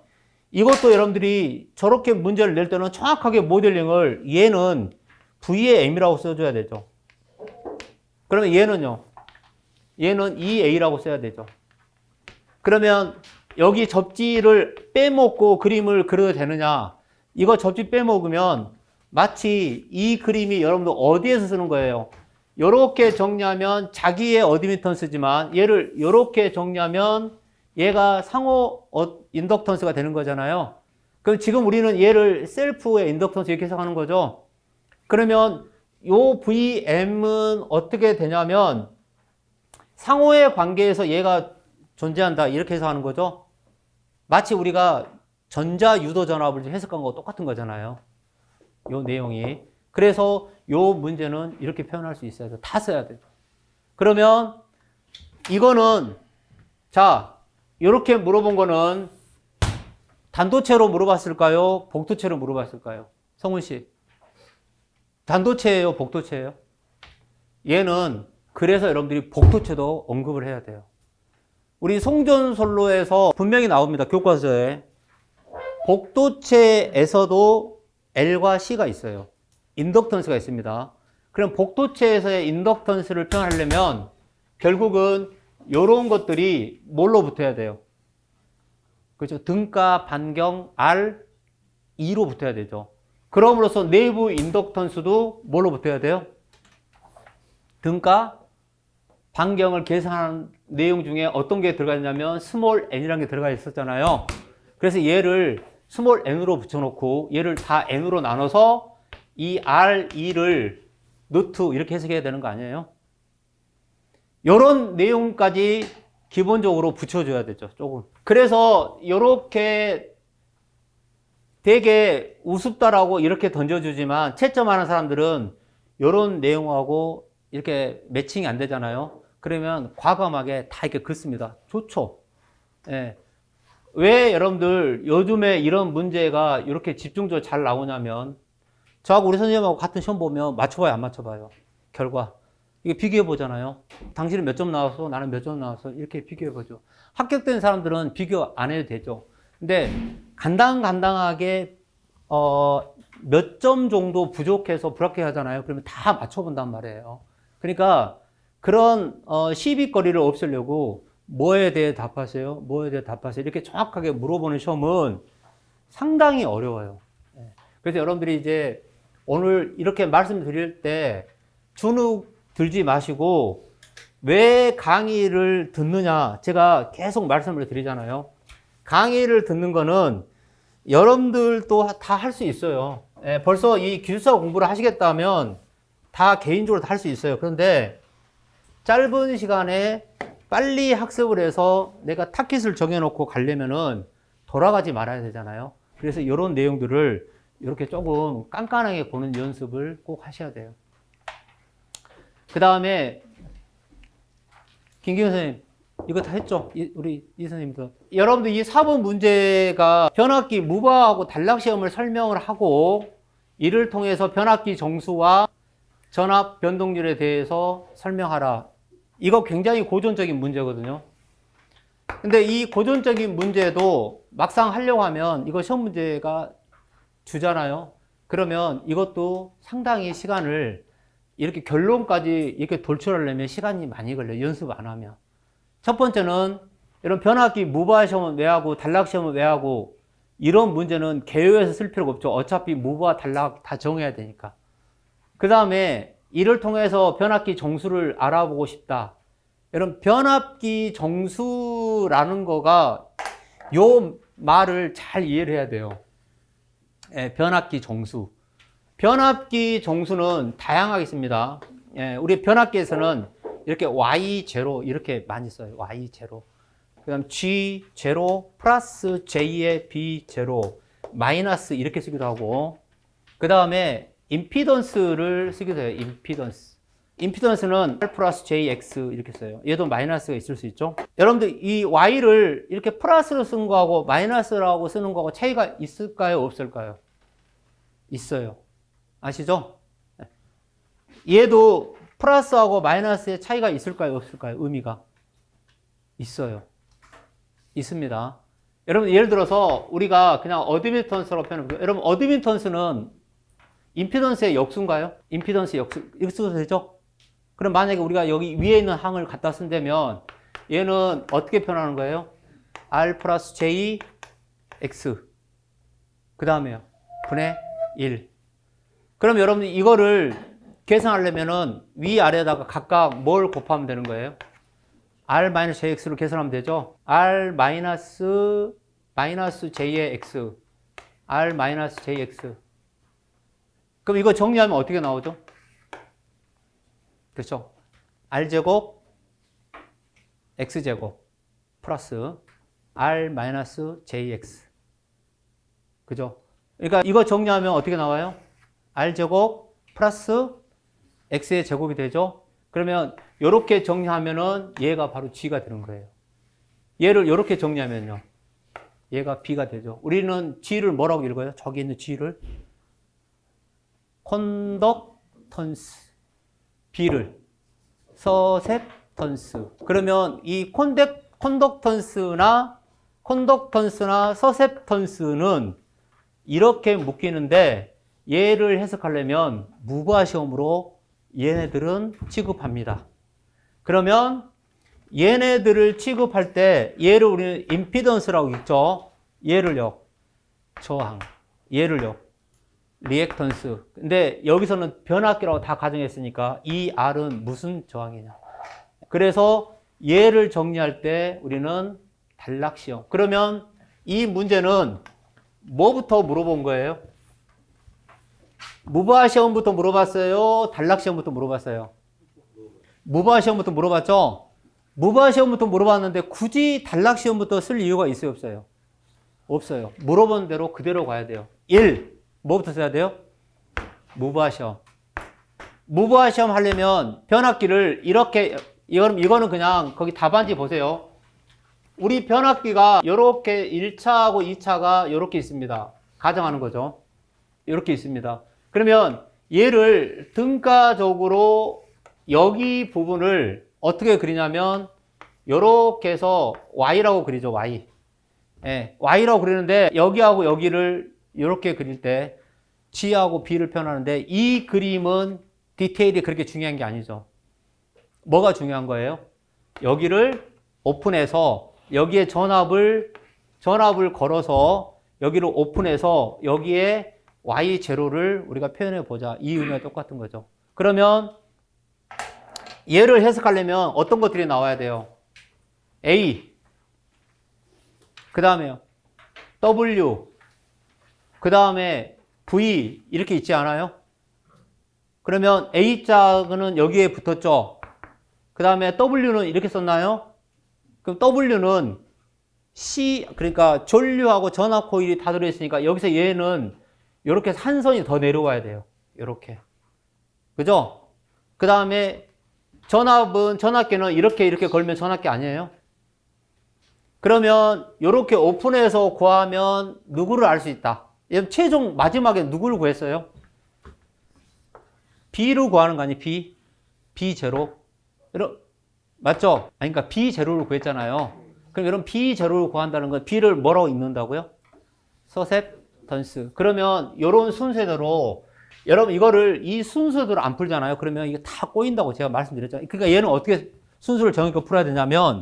이것도 여러분들이 저렇게 문제를 낼 때는 정확하게 모델링을 얘는 V의 M이라고 써줘야 되죠. 그러면 얘는요? 얘는 EA라고 써야 되죠. 그러면 여기 접지를 빼먹고 그림을 그려도 되느냐? 이거 접지 빼먹으면 마치 이 그림이 여러분들 어디에서 쓰는 거예요? 요렇게 정리하면 자기의 어드미턴스지만 얘를 요렇게 정리하면 얘가 상호 인덕턴스가 되는 거잖아요. 그럼 지금 우리는 얘를 셀프의 인덕턴스 이렇게 해석하는 거죠. 그러면 요 VM은 어떻게 되냐면 상호의 관계에서 얘가 존재한다 이렇게 해석하는 거죠. 마치 우리가 전자유도전압을 해석한 거 똑같은 거잖아요. 요 내용이. 그래서 요 문제는 이렇게 표현할 수 있어야 돼요. 다 써야 돼요. 그러면 이거는 자 이렇게 물어본 거는 단도체로 물어봤을까요? 복도체로 물어봤을까요? 성훈 씨. 단도체예요? 복도체예요? 얘는 그래서 여러분들이 복도체도 언급을 해야 돼요. 우리 송전솔로에서 분명히 나옵니다. 교과서에. 복도체에서도 L과 C가 있어요. 인덕턴스가 있습니다. 그럼 복도체에서의 인덕턴스를 표현하려면 결국은 이런 것들이 뭘로 붙어야 돼요? 그렇죠? 등가, 반경, R, E로 붙어야 되죠. 그럼으로써 내부 인덕턴스도 뭘로 붙어야 돼요? 등가, 반경을 계산한 내용 중에 어떤 게 들어가 있냐면 스몰 n이라는 게 들어가 있었잖아요. 그래서 얘를 스몰 n으로 붙여놓고 얘를 다 n으로 나눠서 이 R, E를 노트 이렇게 해석해야 되는 거 아니에요? 이런 내용까지 기본적으로 붙여줘야 되죠. 조금. 그래서 이렇게 되게 우습다라고 이렇게 던져주지만 채점하는 사람들은 이런 내용하고 이렇게 매칭이 안 되잖아요. 그러면 과감하게 다 이렇게 긋습니다. 좋죠. 예. 왜 여러분들 요즘에 이런 문제가 이렇게 집중적으로 잘 나오냐면 저하고 우리 선생님하고 같은 시험 보면 맞춰봐요, 안 맞춰봐요? 결과. 이게 비교해 보잖아요. 당신은 몇 점 나왔어? 나는 몇 점 나왔어? 이렇게 비교해 보죠. 합격된 사람들은 비교 안 해도 되죠. 근데 간당간당하게 몇 점 정도 부족해서 불합격하잖아요. 그러면 다 맞춰본단 말이에요. 그러니까 그런 시비거리를 없애려고 뭐에 대해 답하세요? 뭐에 대해 답하세요? 이렇게 정확하게 물어보는 시험은 상당히 어려워요. 그래서 여러분들이 이제 오늘 이렇게 말씀드릴 때 주눅 들지 마시고 왜 강의를 듣느냐 제가 계속 말씀을 드리잖아요. 강의를 듣는 거는 여러분들도 다 할 수 있어요. 벌써 이 기술사 공부를 하시겠다면 다 개인적으로 다 할 수 있어요. 그런데 짧은 시간에 빨리 학습을 해서 내가 타깃을 정해놓고 가려면은 돌아가지 말아야 되잖아요. 그래서 이런 내용들을 이렇게 조금 깐깐하게 보는 연습을 꼭 하셔야 돼요. 그 다음에 김기현 선생님 이거 다 했죠? 우리 이 선생님도. 여러분들 이 4번 문제가 변압기 무바하고 단락 시험을 설명을 하고 이를 통해서 변압기 정수와 전압 변동률에 대해서 설명하라. 이거 굉장히 고전적인 문제거든요. 근데 이 고전적인 문제도 막상 하려고 하면 이거 시험 문제가 주잖아요. 그러면 이것도 상당히 시간을 이렇게 결론까지 이렇게 돌출하려면 시간이 많이 걸려요. 연습 안 하면. 첫 번째는 이런 변압기 무바 시험은 왜 하고 단락 시험은 왜 하고 이런 문제는 개요에서 쓸 필요가 없죠. 어차피 무바 단락 다 정해야 되니까. 그 다음에 이를 통해서 변압기 정수를 알아보고 싶다. 여러분 변압기 정수라는 거가 요 말을 잘 이해를 해야 돼요. 예, 변압기 정수. 변압기 정수는 다양하게 있습니다. 예, 우리 변압기에서는 이렇게 Y0 이렇게 많이 써요. Y0. 그 다음 G0 플러스 J의 B0 마이너스 이렇게 쓰기도 하고 그 다음에 임피던스를 쓰기도 해요. 임피던스. 임피던스는 R 플러스 JX 이렇게 써요. 얘도 마이너스가 있을 수 있죠. 여러분들 이 Y를 이렇게 플러스로 쓰는 거하고 마이너스라고 쓰는 거하고 차이가 있을까요? 없을까요? 있어요. 아시죠? 얘도 플러스하고 마이너스의 차이가 있을까요? 없을까요? 의미가 있어요. 있습니다. 여러분 예를 들어서 우리가 그냥 어드미턴스라고 표현해볼게요. 여러분 어드미턴스는 임피던스의 역수인가요? 임피던스 역수 되죠? 그럼 만약에 우리가 여기 위에 있는 항을 갖다 쓴다면 얘는 어떻게 표현하는 거예요? R 플러스 J X 그 다음에요 분의 1. 그럼 여러분 이거를 계산하려면은 위아래에다가 각각 뭘 곱하면 되는 거예요? R-JX로 계산하면 되죠? R-J의 X R-JX 그럼 이거 정리하면 어떻게 나오죠? 그렇죠? R제곱 X제곱 플러스 R-JX 그죠? 그러니까 이거 정리하면 어떻게 나와요? R제곱 플러스 X의 제곱이 되죠? 그러면 이렇게 정리하면은 얘가 바로 G가 되는 거예요. 얘를 이렇게 정리하면요. 얘가 B가 되죠. 우리는 G를 뭐라고 읽어요? 저기 있는 G를 컨덕턴스 B를 서셉턴스 그러면 이 컨덕턴스나 서셉턴스는 이렇게 묶이는데 얘를 해석하려면 무바 시험으로 얘네들은 취급합니다. 그러면 얘네들을 취급할 때 얘를 우리는 임피던스라고 읽죠. 얘를요. 저항. 얘를요. 리액턴스. 근데 여기서는 변압기라고 다 가정했으니까 이 R은 무슨 저항이냐. 그래서 얘를 정리할 때 우리는 단락 시험. 그러면 이 문제는 뭐부터 물어본 거예요? 무바 시험부터 물어봤어요? 단락 시험부터 물어봤어요? 무바 시험부터 물어봤죠? 무바 시험부터 물어봤는데 굳이 단락 시험부터 쓸 이유가 있어요? 없어요? 없어요. 물어본 대로 그대로 가야 돼요. 1. 뭐부터 써야 돼요? 무바 시험. 무바 시험 하려면 변압기를 이렇게 이거는 그냥 거기 답안지 보세요. 우리 변압기가 이렇게 1차하고 2차가 이렇게 있습니다. 가정하는 거죠. 이렇게 있습니다. 그러면 얘를 등가적으로 여기 부분을 어떻게 그리냐면 이렇게 해서 Y라고 그리죠. Y. 예, Y라고 그리는데 여기하고 여기를 이렇게 그릴 때 G하고 B를 표현하는데 이 그림은 디테일이 그렇게 중요한 게 아니죠. 뭐가 중요한 거예요? 여기를 오픈해서 여기에 전압을 걸어서 여기를 오픈해서 여기에 Y0를 우리가 표현해 보자. 이 의미가 똑같은 거죠. 그러면 얘를 해석하려면 어떤 것들이 나와야 돼요? A 그 다음에요 W 그 다음에 V 이렇게 있지 않아요? 그러면 A자는 여기에 붙었죠. 그 다음에 W는 이렇게 썼나요? 그럼 W는 C 그러니까 전류하고 전압 코일이 다 들어있으니까 여기서 얘는 요렇게 한 선이 더 내려와야 돼요. 요렇게. 그죠? 그 다음에 전압계는 이렇게 걸면 전압계 아니에요? 그러면 요렇게 오픈해서 구하면 누구를 알 수 있다. 최종 마지막에 누구를 구했어요? B를 구하는 거 아니에요? B0. 맞죠? 아니, 그러니까 B0를 구했잖아요. 그럼 여러분 B0를 구한다는 건 B를 뭐라고 읽는다고요? 서셉던스. 그러면 요런 순서대로 여러분 이 순서대로 안 풀잖아요. 그러면 이게 다 꼬인다고 제가 말씀드렸잖아요. 그러니까 얘는 어떻게 순서를 정해서 풀어야 되냐면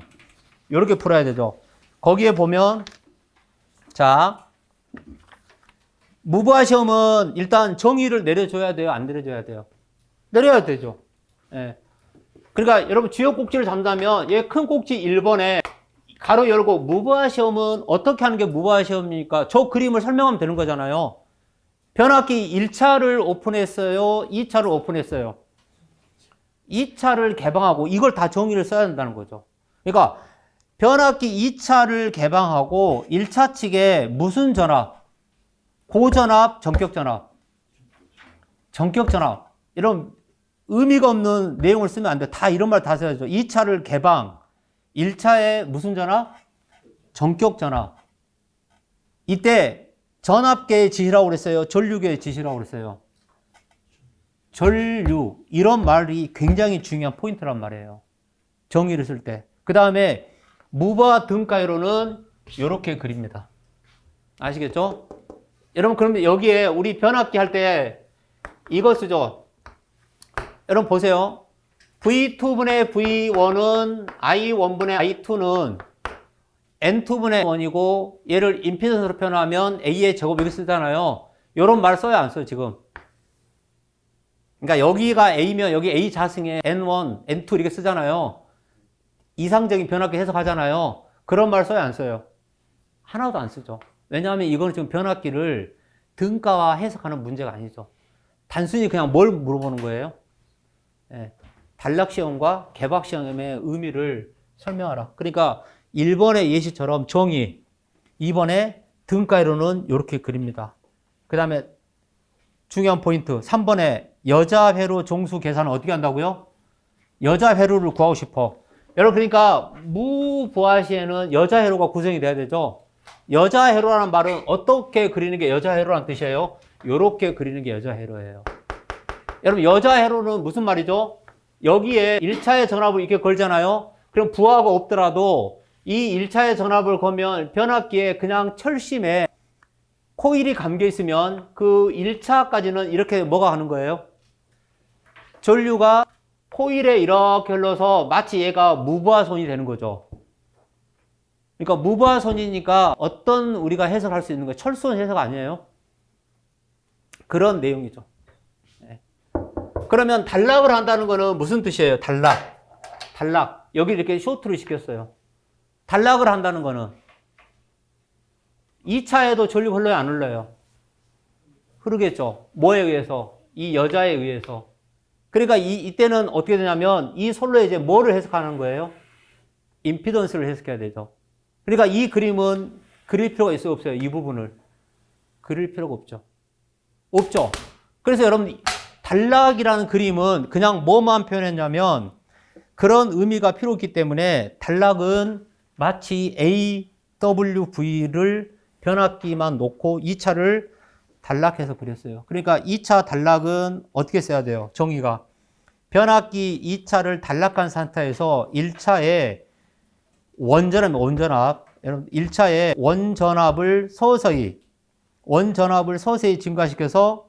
요렇게 풀어야 되죠. 거기에 보면 자 무브화 시험은 일단 정의를 내려줘야 돼요? 안 내려줘야 돼요? 내려야 되죠. 예. 그러니까 여러분 주요 꼭지를 잡는다면 얘 큰 꼭지 1번에 가로 열고 무브화 시험은 어떻게 하는 게 무브화 시험입니까? 저 그림을 설명하면 되는 거잖아요. 변압기 1차를 오픈했어요? 2차를 오픈했어요? 2차를 개방하고 이걸 다 정의를 써야 된다는 거죠. 그러니까 변압기 2차를 개방하고 1차 측에 무슨 전압? 고전압, 전격전압. 전격전압. 이런 의미가 없는 내용을 쓰면 안 돼. 다 이런 말 다 써야죠. 2차를 개방. 1차에 무슨 전압? 전격전압. 이때 전압계의 지시라고 그랬어요? 전류계의 지시라고 그랬어요? 전류. 이런 말이 굉장히 중요한 포인트란 말이에요. 정의를 쓸 때. 그 다음에 무브화 등가이로는 이렇게 그립니다. 아시겠죠? 여러분 그러면 여기에 우리 변압기 할 때 이거 쓰죠? 여러분 보세요. V2분의 V1은 I1분의 I2는 N2분의 1이고 얘를 임피던스로 표현하면 A의 제곱 이렇게 쓰잖아요. 이런 말 써야 안 써요 지금. 그러니까 여기가 A면 여기 A 자승에 N1, N2 이렇게 쓰잖아요. 이상적인 변압기 해석하잖아요. 그런 말 써야 안 써요? 하나도 안 쓰죠. 왜냐하면 이거는 지금 변압기를 등가와 해석하는 문제가 아니죠. 단순히 그냥 뭘 물어보는 거예요? 예, 단락시험과 개박시험의 의미를 설명하라. 그러니까 1번의 예시처럼 정의, 2번의 등가이로는 이렇게 그립니다. 그 다음에 중요한 포인트 3번에 여자 회로 종수 계산은 어떻게 한다고요? 여자 회로를 구하고 싶어. 여러분 그러니까 무보화 시에는 여자 회로가 구성이 돼야 되죠. 여자 회로라는 말은 어떻게 그리는 게 여자 회로라는 뜻이에요? 이렇게 그리는 게 여자 회로예요. 여러분 여자 회로는 무슨 말이죠? 여기에 1차의 전압을 이렇게 걸잖아요. 그럼 부하가 없더라도 이 1차의 전압을 걸면 변압기에 그냥 철심에 코일이 감겨 있으면 그 1차까지는 이렇게 뭐가 가는 거예요? 전류가 코일에 이렇게 흘러서 마치 얘가 무브화선이 되는 거죠. 그러니까 무브화선이니까 어떤 우리가 해석할 수 있는 거예요? 철선 해석 아니에요? 그런 내용이죠. 네. 그러면 단락을 한다는 거는 무슨 뜻이에요? 단락. 여기 이렇게 쇼트를 시켰어요. 단락을 한다는 거는 2차에도 전류가 흘러요, 안 흘러요? 흐르겠죠. 뭐에 의해서? 이 여자에 의해서. 그러니까 이때는 어떻게 되냐면 이 솔로에 이제 뭐를 해석하는 거예요? 임피던스를 해석해야 되죠. 그러니까 이 그림은 그릴 필요가 있어요, 없어요? 이 부분을. 그릴 필요가 없죠. 없죠. 그래서 여러분 단락이라는 그림은 그냥 뭐만 표현했냐면 그런 의미가 필요 없기 때문에 단락은 마치 AWV를 변압기만 놓고 2차를 단락해서 그렸어요. 그러니까 2차 단락은 어떻게 써야 돼요? 정의가. 변압기 2차를 단락한 상태에서 1차에 원전압. 여러분 1차에 원전압을 서서히 증가시켜서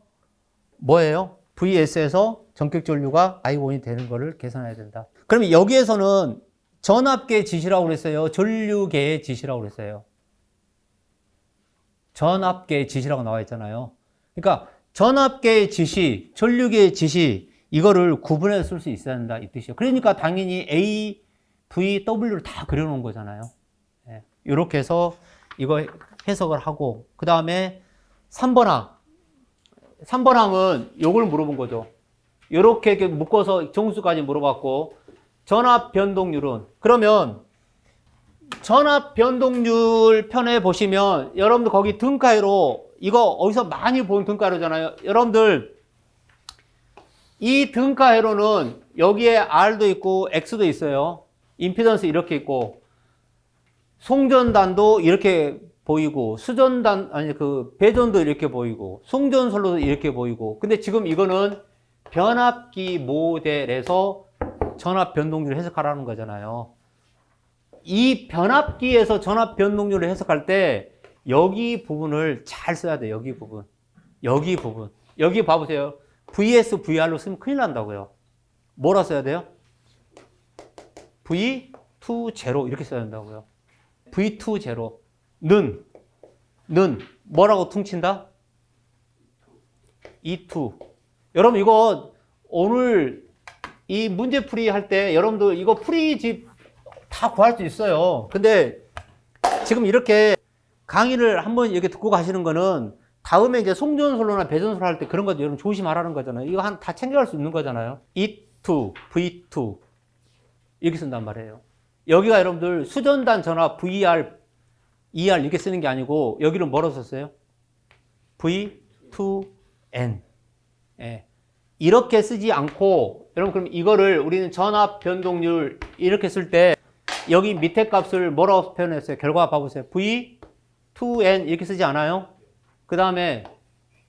뭐예요? VS에서 전격 전류가 I1이 되는 거를 계산해야 된다. 그러면 여기에서는 전압계의 지시라고 그랬어요? 전류계의 지시라고 그랬어요? 전압계의 지시라고 나와 있잖아요. 그러니까 전압계의 지시, 전류계의 지시 이거를 구분해서 쓸 수 있어야 된다 이 뜻이에요. 그러니까 당연히 A, V, W를 다 그려놓은 거잖아요. 네. 이렇게 해서 이거 해석을 하고 그 다음에 3번항은 요걸 물어본 거죠. 이렇게 묶어서 정수까지 물어봤고 전압 변동률은 그러면 전압 변동률 편에 보시면 여러분들 거기 등가위로 이거 어디서 많이 본 등가로잖아요. 여러분들 이 등가회로는 여기에 R도 있고 X도 있어요. 임피던스 이렇게 있고 송전단도 이렇게 보이고 수전단 아니 그 배전도 이렇게 보이고 송전솔로도 이렇게 보이고 근데 지금 이거는 변압기 모델에서 전압 변동률을 해석하라는 거잖아요. 이 변압기에서 전압 변동률을 해석할 때 여기 부분을 잘 써야 돼요. 여기 부분. 여기 부분. 여기 봐보세요. VS, VR로 쓰면 큰일 난다고요. 뭐라 써야 돼요? V20 이렇게 써야 된다고요. V20 는 뭐라고 퉁친다? E2. 여러분 이거 오늘 이 문제풀이 할 때 여러분들 이거 풀이집 다 구할 수 있어요. 근데 지금 이렇게 강의를 한번 이렇게 듣고 가시는 거는 다음에 이제 송전솔로나 배전솔로 할 때 그런 것도 여러분 조심하라는 거잖아요. 이거 다 챙겨갈 수 있는 거잖아요. E2, V2 이렇게 쓴단 말이에요. 여기가 여러분들 수전단 전압 VR, ER 이렇게 쓰는 게 아니고 여기를 뭐로 썼어요? V2N. 예. 이렇게 쓰지 않고 여러분 그럼 이거를 우리는 전압 변동률 이렇게 쓸 때 여기 밑에 값을 뭐라고 표현했어요? 결과 봐보세요. V2N 이렇게 쓰지 않아요? 그 다음에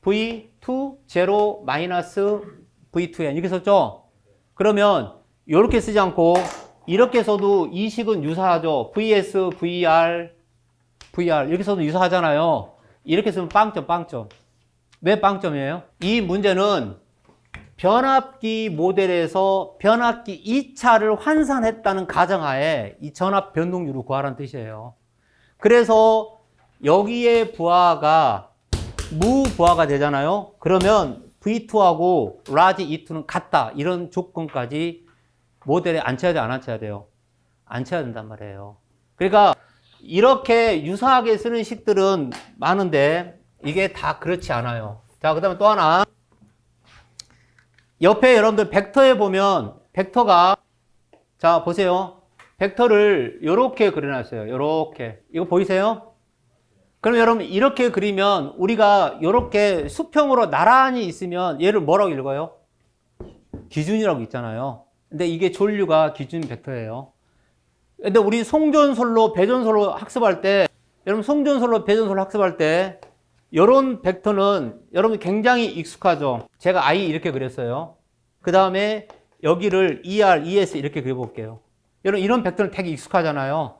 V20 마이너스 V2N 이렇게 썼죠? 그러면 이렇게 쓰지 않고 이렇게 써도 이 식은 유사하죠? VS, VR, VR 이렇게 써도 유사하잖아요. 이렇게 쓰면 빵점. 왜 빵점이에요? 이 문제는 변압기 모델에서 변압기 2차를 환산했다는 가정하에 이 전압 변동률을 구하라는 뜻이에요. 그래서 여기에 부하가 무부하가 되잖아요. 그러면 V2하고 라지 E2는 같다. 이런 조건까지 모델에 앉혀야 돼, 안 앉혀야 돼요? 앉혀야 된단 말이에요. 그러니까 이렇게 유사하게 쓰는 식들은 많은데 이게 다 그렇지 않아요. 자, 그 다음에 또 하나. 옆에 여러분들 벡터에 보면 벡터가 자, 보세요. 벡터를 이렇게 그려놨어요. 이렇게. 이거 보이세요? 그럼 여러분 이렇게 그리면 우리가 이렇게 수평으로 나란히 있으면 얘를 뭐라고 읽어요? 기준이라고 있잖아요. 근데 이게 전류가 기준 벡터예요. 근데 우리 송전솔로, 배전솔로 학습할 때 여러분 송전솔로, 배전솔로 학습할 때 이런 벡터는 여러분 굉장히 익숙하죠. 제가 I 이렇게 그렸어요. 그 다음에 여기를 ER, ES 이렇게 그려볼게요. 여러분 이런 벡터는 되게 익숙하잖아요.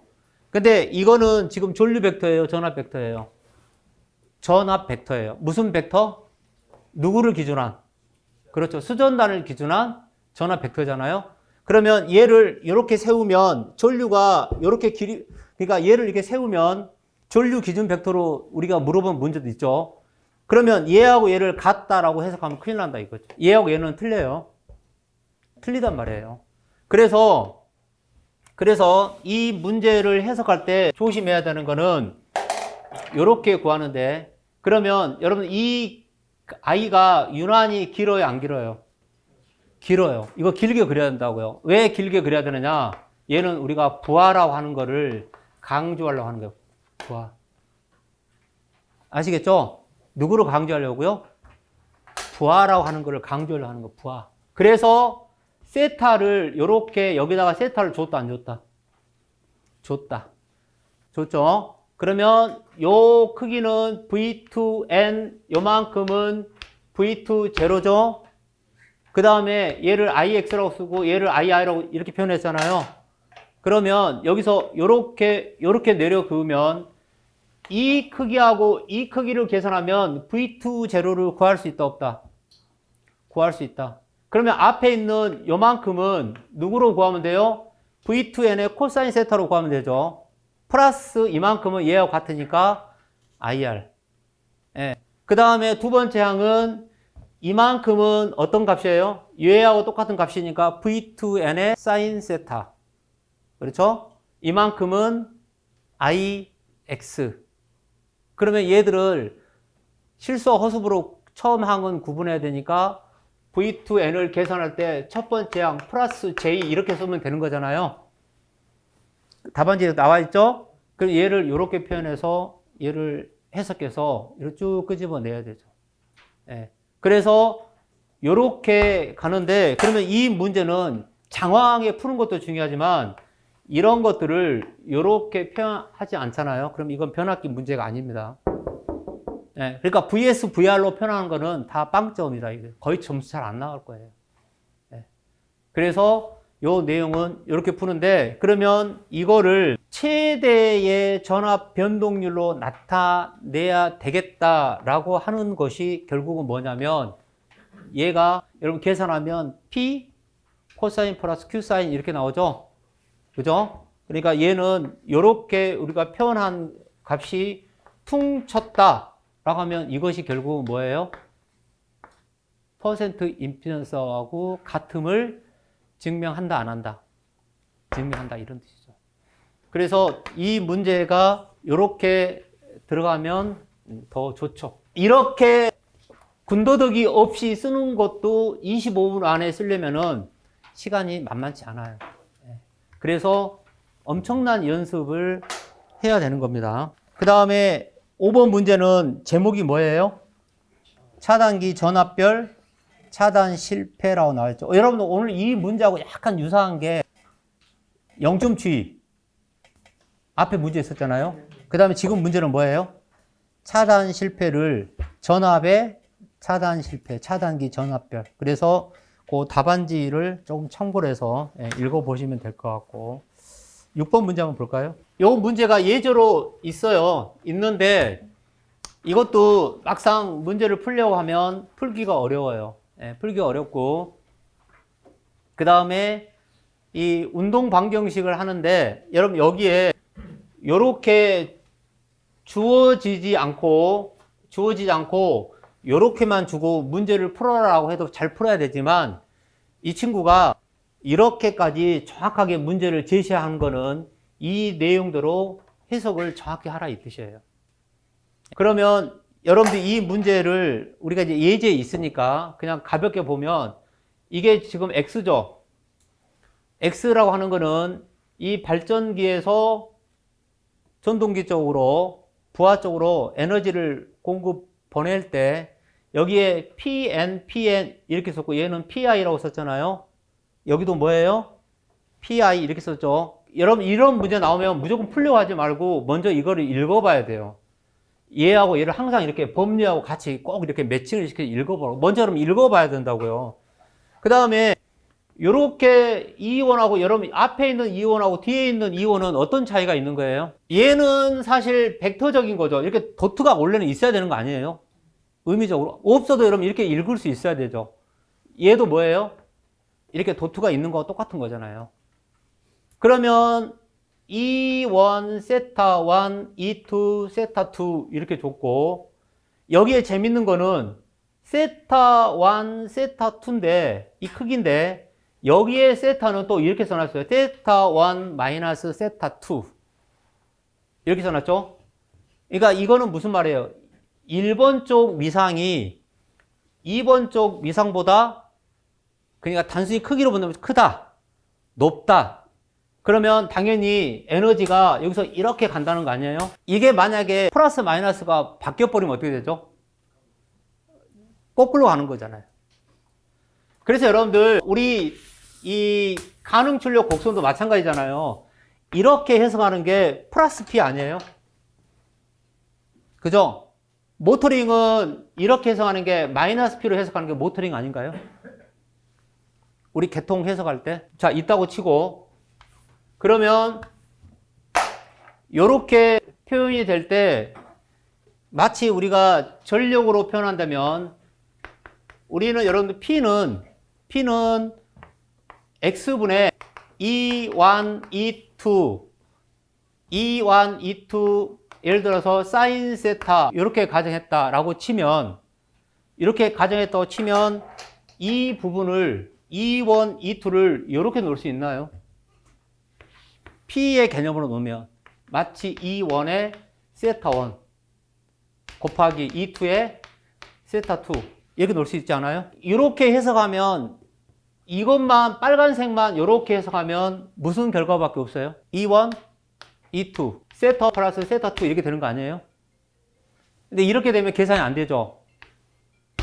근데 이거는 지금 전류 벡터예요, 전압 벡터예요? 전압 벡터예요. 무슨 벡터? 누구를 기준한? 그렇죠. 수전단을 기준한 전압 벡터잖아요. 그러면 얘를 이렇게 세우면 전류가 이렇게 그러니까 얘를 이렇게 세우면 전류 기준 벡터로 우리가 물어본 문제도 있죠. 그러면 얘하고 얘를 같다라고 해석하면 큰일 난다 이거죠. 얘하고 얘는 틀려요. 틀리단 말이에요. 그래서 이 문제를 해석할 때 조심해야 되는 거는 이렇게 구하는데 그러면 여러분 이 I가 유난히 길어요, 안 길어요? 길어요. 이거 길게 그려야 된다고요. 왜 길게 그려야 되느냐? 얘는 우리가 부하라고 하는 거를 강조하려고 하는 거예요. 부하. 아시겠죠? 누구를 강조하려고요? 부하라고 하는 거를 강조하려고 하는 거, 부하. 그래서 세타를 이렇게 여기다가 세타를 줬다, 안 줬다? 줬다. 줬죠? 그러면 요 크기는 V2N 요만큼은 V20죠? 그 다음에 얘를 IX라고 쓰고 얘를 II라고 이렇게 표현했잖아요. 그러면 여기서 요렇게 내려 그으면 이 크기하고 이 크기를 계산하면 V20를 구할 수 있다, 없다? 구할 수 있다. 그러면 앞에 있는 요만큼은 누구로 구하면 돼요? V2N의 코사인 세타로 구하면 되죠. 플러스 이만큼은 얘와 같으니까 IR. 예. 그 다음에 두 번째 항은 이만큼은 어떤 값이에요? 얘하고 똑같은 값이니까 V2N의 사인 세타. 그렇죠? 이만큼은 IX. 그러면 얘들을 실수와 허수부로 처음 항은 구분해야 되니까 V2N을 계산할 때 첫 번째 항 플러스 J 이렇게 쓰면 되는 거잖아요. 답안지에 나와 있죠? 그럼 얘를 이렇게 표현해서 얘를 해석해서 이렇게 쭉 끄집어내야 되죠. 예. 그래서 이렇게 가는데, 그러면 이 문제는 장황하게 푸는 것도 중요하지만 이런 것들을 이렇게 표현하지 않잖아요. 그럼 이건 변압기 문제가 아닙니다. 예. 그러니까 VS, VR로 표현하는 거는 다 빵점이다. 거의 점수 잘 안 나올 거예요. 예. 그래서 요 내용은 이렇게 푸는데, 그러면 이거를 최대의 전압 변동률로 나타내야 되겠다라고 하는 것이 결국은 뭐냐면, 얘가 여러분 계산하면 P 코사인 플러스 Q 사인 이렇게 나오죠. 그죠? 그러니까 얘는 이렇게 우리가 표현한 값이 퉁쳤다 라고 하면 이것이 결국은 뭐예요? 퍼센트 임피던스하고 같음을 증명한다, 안 한다? 증명한다, 이런 뜻이죠. 그래서 이 문제가 이렇게 들어가면 더 좋죠. 이렇게 군더더기 없이 쓰는 것도 25분 안에 쓰려면은 시간이 만만치 않아요. 그래서 엄청난 연습을 해야 되는 겁니다. 그 다음에 5번 문제는 제목이 뭐예요? 차단기 전압별 차단 실패라고 나와있죠. 여러분들 오늘 이 문제하고 약간 유사한 게 0점 주의. 앞에 문제 있었잖아요. 그 다음에 지금 문제는 뭐예요? 차단 실패를 전압의 차단 실패, 차단기 전압별. 그래서 그 답안지를 조금 참고를 해서 읽어보시면 될 것 같고. 6번 문제 한번 볼까요? 이 문제가 예제로 있어요. 있는데 이것도 막상 문제를 풀려고 하면 풀기가 어려워요. 풀기가 어렵고, 그 다음에 이 운동 방정식을 하는데 여러분 여기에 요렇게 주어지지 않고 요렇게만 주고 문제를 풀어라고 해도 잘 풀어야 되지만, 이 친구가 이렇게까지 정확하게 문제를 제시한 거는 이 내용대로 해석을 정확히 하라 이 뜻이에요. 그러면 여러분들 이 문제를 우리가 이제 예제에 있으니까 그냥 가볍게 보면 이게 지금 X죠. X라고 하는 거는 이 발전기에서 전동기 쪽으로, 부하 쪽으로 에너지를 보낼 때 여기에 PN 이렇게 썼고 얘는 PI라고 썼잖아요. 여기도 뭐예요? PI 이렇게 썼죠. 여러분 이런 문제 나오면 무조건 풀려고 하지 말고 먼저 이거를 읽어봐야 돼요. 얘하고 얘를 항상 이렇게 법리하고 같이 꼭 이렇게 매칭을 시켜서 읽어보라고. 먼저 여러분 읽어봐야 된다고요. 그 다음에 요렇게 이온하고 여러분 앞에 있는 이온하고 뒤에 있는 이온은 어떤 차이가 있는 거예요? 얘는 사실 벡터적인 거죠. 이렇게 도트가 원래는 있어야 되는 거 아니에요? 의미적으로. 없어도 여러분 이렇게 읽을 수 있어야 되죠. 얘도 뭐예요? 이렇게 도트가 있는 거와 똑같은 거잖아요. 그러면 E1, 세타 1, E2, 세타 2 이렇게 줬고, 여기에 재밌는 거는 세타 1, 세타 2인데 이 크기인데 여기에 세타는 또 이렇게 써놨어요. 세타 1 마이너스 세타 2 이렇게 써놨죠. 그러니까 이거는 무슨 말이에요? 1번 쪽 위상이 2번 쪽 위상보다, 그러니까 단순히 크기로 본다면 크다, 높다. 그러면 당연히 에너지가 여기서 이렇게 간다는 거 아니에요? 이게 만약에 플러스 마이너스가 바뀌어버리면 어떻게 되죠? 거꾸로 가는 거잖아요. 그래서 여러분들 우리 이 가능출력 곡선도 마찬가지잖아요. 이렇게 해석하는 게 플러스 P 아니에요? 그죠? 모터링은 이렇게 해석하는 게 마이너스 P로 해석하는 게 모터링 아닌가요? 우리 계통 해석할 때. 자, 있다고 치고, 그러면 이렇게 표현이 될 때 마치 우리가 전력으로 표현한다면 우리는 여러분들 P는 X분의 E1, E2 예를 들어서 사인 세타 이렇게 가정했다라고 치면, 이렇게 가정했다고 치면 이 부분을 E1, E2를 이렇게 놓을 수 있나요? P의 개념으로 놓으면 마치 E1의 세타 1 곱하기 E2의 세타 2 이렇게 놓을 수 있지 않아요? 이렇게 해석하면, 이것만 빨간색만 이렇게 해석하면 무슨 결과밖에 없어요? E1, E2 세타 플러스 세타 2 이렇게 되는 거 아니에요? 근데 이렇게 되면 계산이 안 되죠.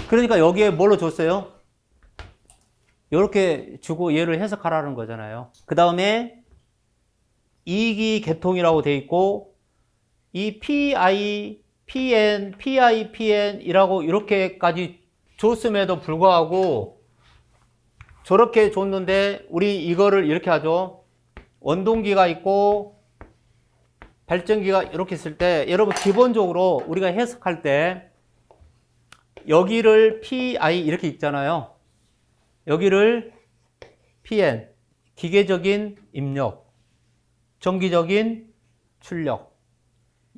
그러니까 여기에 뭘로 줬어요? 이렇게 주고 얘를 해석하라는 거잖아요. 그 다음에 이기 계통이라고 돼 있고 이 PI, PN, PI, PN이라고 이렇게까지 줬음에도 불구하고 저렇게 줬는데 우리 이거를 이렇게 하죠. 원동기가 있고 발전기가 이렇게 있을 때 여러분 기본적으로 우리가 해석할 때 여기를 PI 이렇게 읽잖아요. 여기를 PN, 기계적인 입력, 정기적인 출력.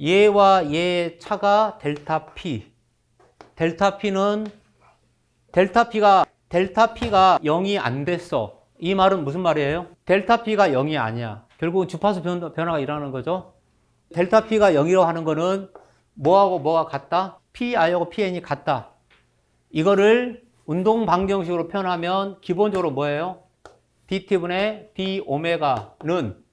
얘와 얘의 차가 델타 P. 델타 P가 0이 안 됐어. 이 말은 무슨 말이에요? 델타 P가 0이 아니야. 결국은 주파수 변화가 일어나는 거죠. 델타 P가 0이라고 하는 거는 뭐하고 뭐가 같다? PI하고 PN이 같다. 이거를 운동 방정식으로 표현하면 기본적으로 뭐예요? dt분의 d 오메가는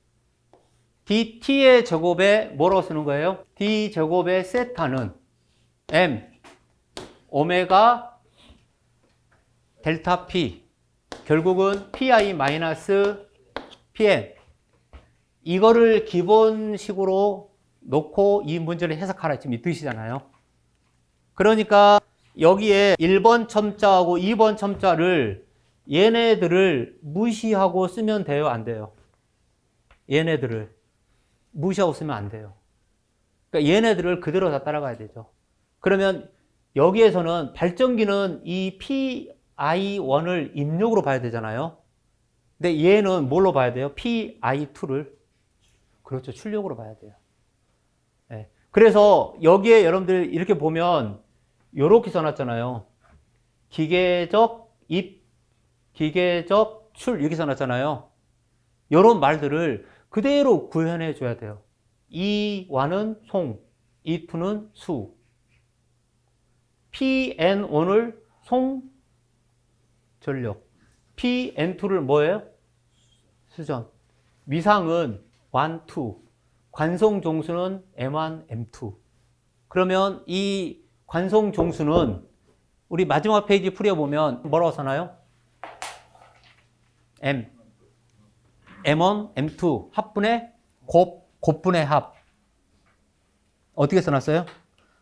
dt의 제곱에 뭐라고 쓰는 거예요? d 제곱의 세타는 m 오메가 델타 p 결국은 pi 마이너스 pn 이거를 기본식으로 놓고 이 문제를 해석하라 지금 이 뜻이잖아요. 그러니까 여기에 1번 첨자하고 2번 첨자를 얘네들을 무시하고 쓰면 돼요? 안 돼요? 얘네들을 무시하고 쓰면 안 돼요. 그러니까 얘네들을 그대로 다 따라가야 되죠. 그러면 여기에서는 발전기는 이 PI1을 입력으로 봐야 되잖아요. 근데 얘는 뭘로 봐야 돼요? PI2를. 그렇죠. 출력으로 봐야 돼요. 네. 그래서 여기에 여러분들 이렇게 보면 요렇게 써놨잖아요. 기계적 입, 기계적 출 이렇게 써놨잖아요. 요런 말들을 그대로 구현해 줘야 돼요. E1은 송, E2는 수. PN1을 송, 전력. PN2를 뭐예요? 수전. 위상은 1, 2. 관성 종수는 M1, M2. 그러면 이 관성 종수는 우리 마지막 페이지 풀이해보면 뭐라고 써나요? M. M1, M2. 합분의 곱분의 합. 어떻게 써놨어요?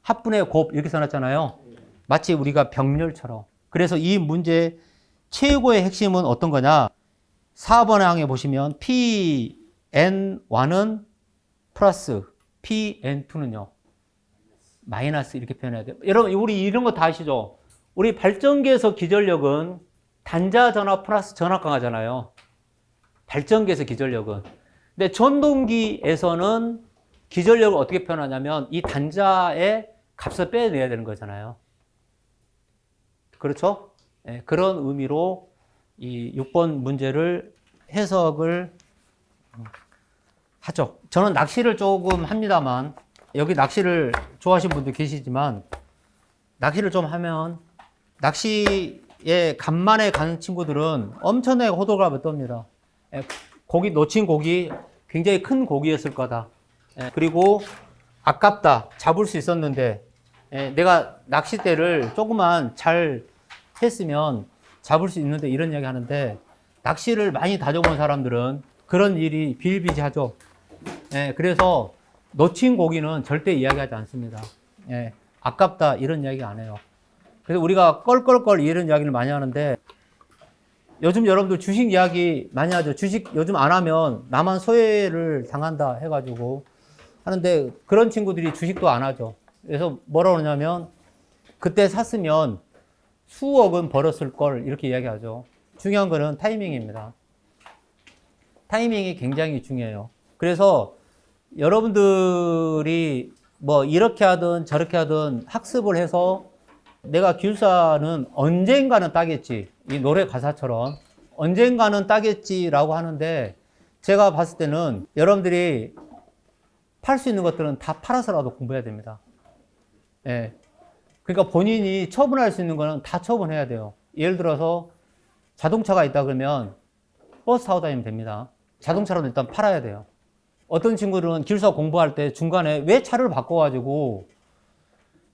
합분의 곱 이렇게 써놨잖아요. 마치 우리가 병렬처럼. 그래서 이 문제 최고의 핵심은 어떤 거냐? 4번 항에 보시면 PN1은 플러스, PN2는요. 마이너스 이렇게 표현해야 돼요. 여러분 우리 이런 거 다 아시죠? 우리 발전기에서 기전력은 단자 전압 플러스 전압 강하잖아요. 발전기에서 기전력은. 근데 전동기에서는 기전력을 어떻게 표현하냐면 이 단자의 값을 빼내야 되는 거잖아요. 그렇죠? 네, 그런 의미로 이 6번 문제를 해석을 하죠. 저는 낚시를 조금 합니다만 여기 낚시를 좋아하시는 분도 계시지만 낚시를 좀 하면 낚시에 간만에 가는 친구들은 엄청나게 호들갑을 떱니다. 고기 놓친 고기 굉장히 큰 고기였을 거다. 그리고 아깝다. 잡을 수 있었는데 내가 낚싯대를 조금만 잘 했으면 잡을 수 있는데 이런 이야기 하는데 낚시를 많이 다져본 사람들은 그런 일이 비일비재하죠. 그래서 놓친 고기는 절대 이야기하지 않습니다. 아깝다 이런 이야기 안 해요. 그래서 우리가 껄껄껄 이런 이야기를 많이 하는데 요즘 여러분들 주식 이야기 많이 하죠. 주식 요즘 안 하면 나만 소외를 당한다 해가지고 하는데 그런 친구들이 주식도 안 하죠. 그래서 뭐라 그러냐면 그때 샀으면 수억은 벌었을 걸 이렇게 이야기하죠. 중요한 거는 타이밍입니다. 타이밍이 굉장히 중요해요. 그래서 여러분들이 뭐 이렇게 하든 저렇게 하든 학습을 해서 내가 기술사는 언젠가는 따겠지. 이 노래 가사처럼 언젠가는 따겠지라고 하는데 제가 봤을 때는 여러분들이 팔 수 있는 것들은 다 팔아서라도 공부해야 됩니다. 그러니까 본인이 처분할 수 있는 거는 다 처분해야 돼요. 예를 들어서 자동차가 있다 그러면 버스 타고 다니면 됩니다. 자동차라도 일단 팔아야 돼요. 어떤 친구들은 기술사 공부할 때 중간에 왜 차를 바꿔가지고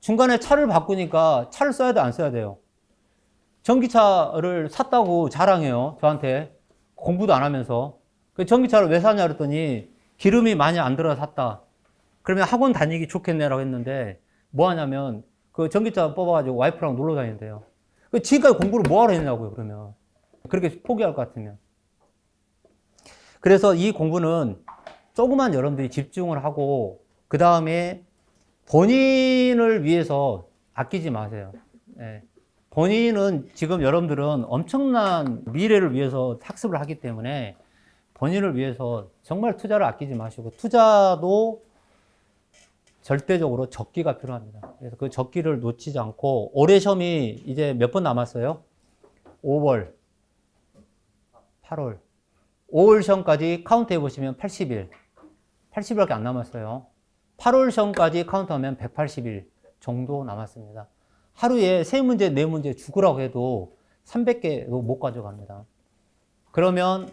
중간에 차를 바꾸니까 차를 써야 돼, 안 써야 돼요? 전기차를 샀다고 자랑해요, 저한테. 공부도 안 하면서. 그 전기차를 왜 사냐 그랬더니 기름이 많이 안 들어 샀다. 그러면 학원 다니기 좋겠네라고 했는데 뭐 하냐면 그 전기차 뽑아가지고 와이프랑 놀러 다닌대요. 그 지금까지 공부를 뭐 하러 했냐고요, 그러면. 그렇게 포기할 것 같으면. 그래서 이 공부는 조금만 여러분들이 집중을 하고 그 다음에 본인을 위해서 아끼지 마세요. 예. 본인은 지금 여러분들은 엄청난 미래를 위해서 학습을 하기 때문에 본인을 위해서 정말 투자를 아끼지 마시고 투자도 절대적으로 적기가 필요합니다. 그래서 그 적기를 놓치지 않고 올해 시험이 이제 몇 번 남았어요? 5월, 8월. 5월 시험까지 카운트 해보시면 80일. 80일밖에 안 남았어요. 8월 시험까지 카운트하면 180일 정도 남았습니다. 하루에 3문제, 4문제 죽으라고 해도 300개도 못 가져갑니다. 그러면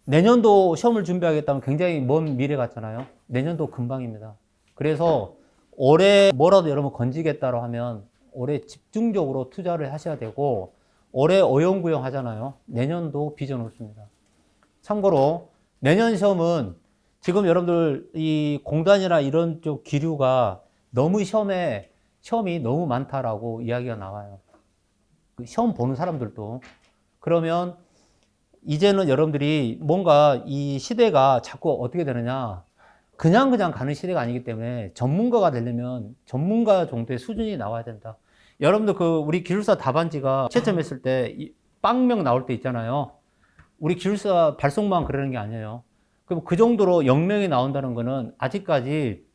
내년도 시험을 준비하겠다면 굉장히 먼 미래 같잖아요. 내년도 금방입니다. 그래서 올해 뭐라도 여러분 건지겠다고 하면 올해 집중적으로 투자를 하셔야 되고 올해 어영부영 하잖아요. 내년도 빚어놓습니다. 참고로 내년 시험은 지금 여러분들 이 공단이나 이런 쪽 기류가 너무 시험이 너무 많다라고 이야기가 나와요. 시험 보는 사람들도. 그러면 이제는 여러분들이 뭔가 이 시대가 자꾸 어떻게 되느냐. 그냥 가는 시대가 아니기 때문에 전문가가 되려면 전문가 정도의 수준이 나와야 된다. 여러분들 우리 기술사 답안지가 채점했을 때 빵명 나올 때 있잖아요. 우리 기술사 발송만 그러는 게 아니에요. 그럼 그 정도로 0명이 나온다는 거는 아직까지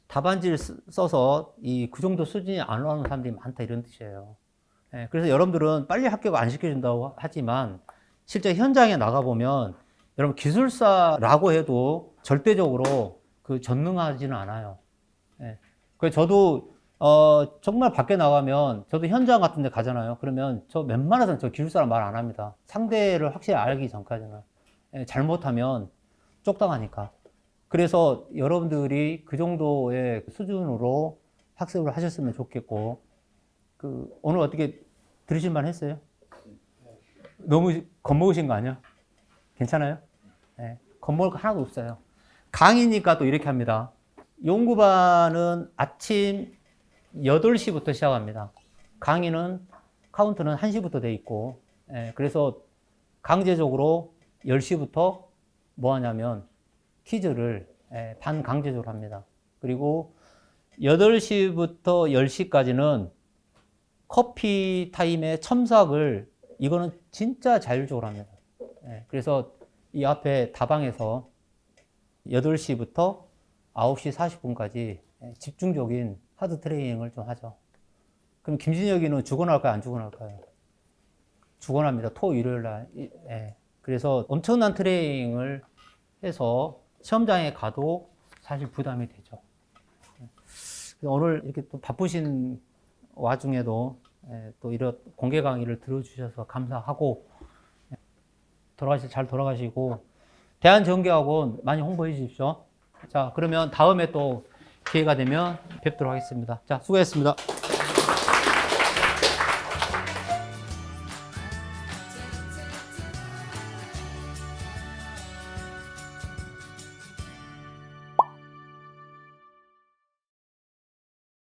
답안지를 써서 그 정도 수준이 안 올라오는 사람들이 많다 이런 뜻이에요. 예, 그래서 여러분들은 빨리 합격 안 시켜준다고 하지만 실제 현장에 나가보면 여러분 기술사라고 해도 절대적으로 전능하지는 않아요. 예, 그래서 저도 정말 밖에 나가면 저도 현장 같은 데 가잖아요. 그러면 저 웬만해서는 저 기술사랑 말 안 합니다. 상대를 확실히 알기 전까지는. 예, 잘못하면 쪽당하니까. 그래서 여러분들이 그 정도의 수준으로 학습을 하셨으면 좋겠고, 오늘 어떻게 들으실만 했어요? 너무 겁먹으신 거 아니야? 괜찮아요? 네, 겁먹을 거 하나도 없어요. 강의니까 또 이렇게 합니다. 연구반은 아침 8시부터 시작합니다. 강의는 카운트는 1시부터 돼 있고, 그래서 강제적으로 10시부터 뭐 하냐면 퀴즈를 반강제적으로 합니다. 그리고 8시부터 10시까지는 커피 타임의 첨삭을 이거는 진짜 자율적으로 합니다. 그래서 이 앞에 다방에서 8시부터 9시 40분까지 집중적인 하드 트레이닝을 좀 하죠. 그럼 김진혁이는 죽어날까요? 안 죽어날까요? 죽어납니다. 토, 일요일 날. 그래서 엄청난 트레이닝을 해서 시험장에 가도 사실 부담이 되죠. 오늘 이렇게 또 바쁘신 와중에도 또 이런 공개 강의를 들어주셔서 감사하고 잘 돌아가시고 대한전기학원 많이 홍보해 주십시오. 자, 그러면 다음에 또 기회가 되면 뵙도록 하겠습니다. 자, 수고했습니다.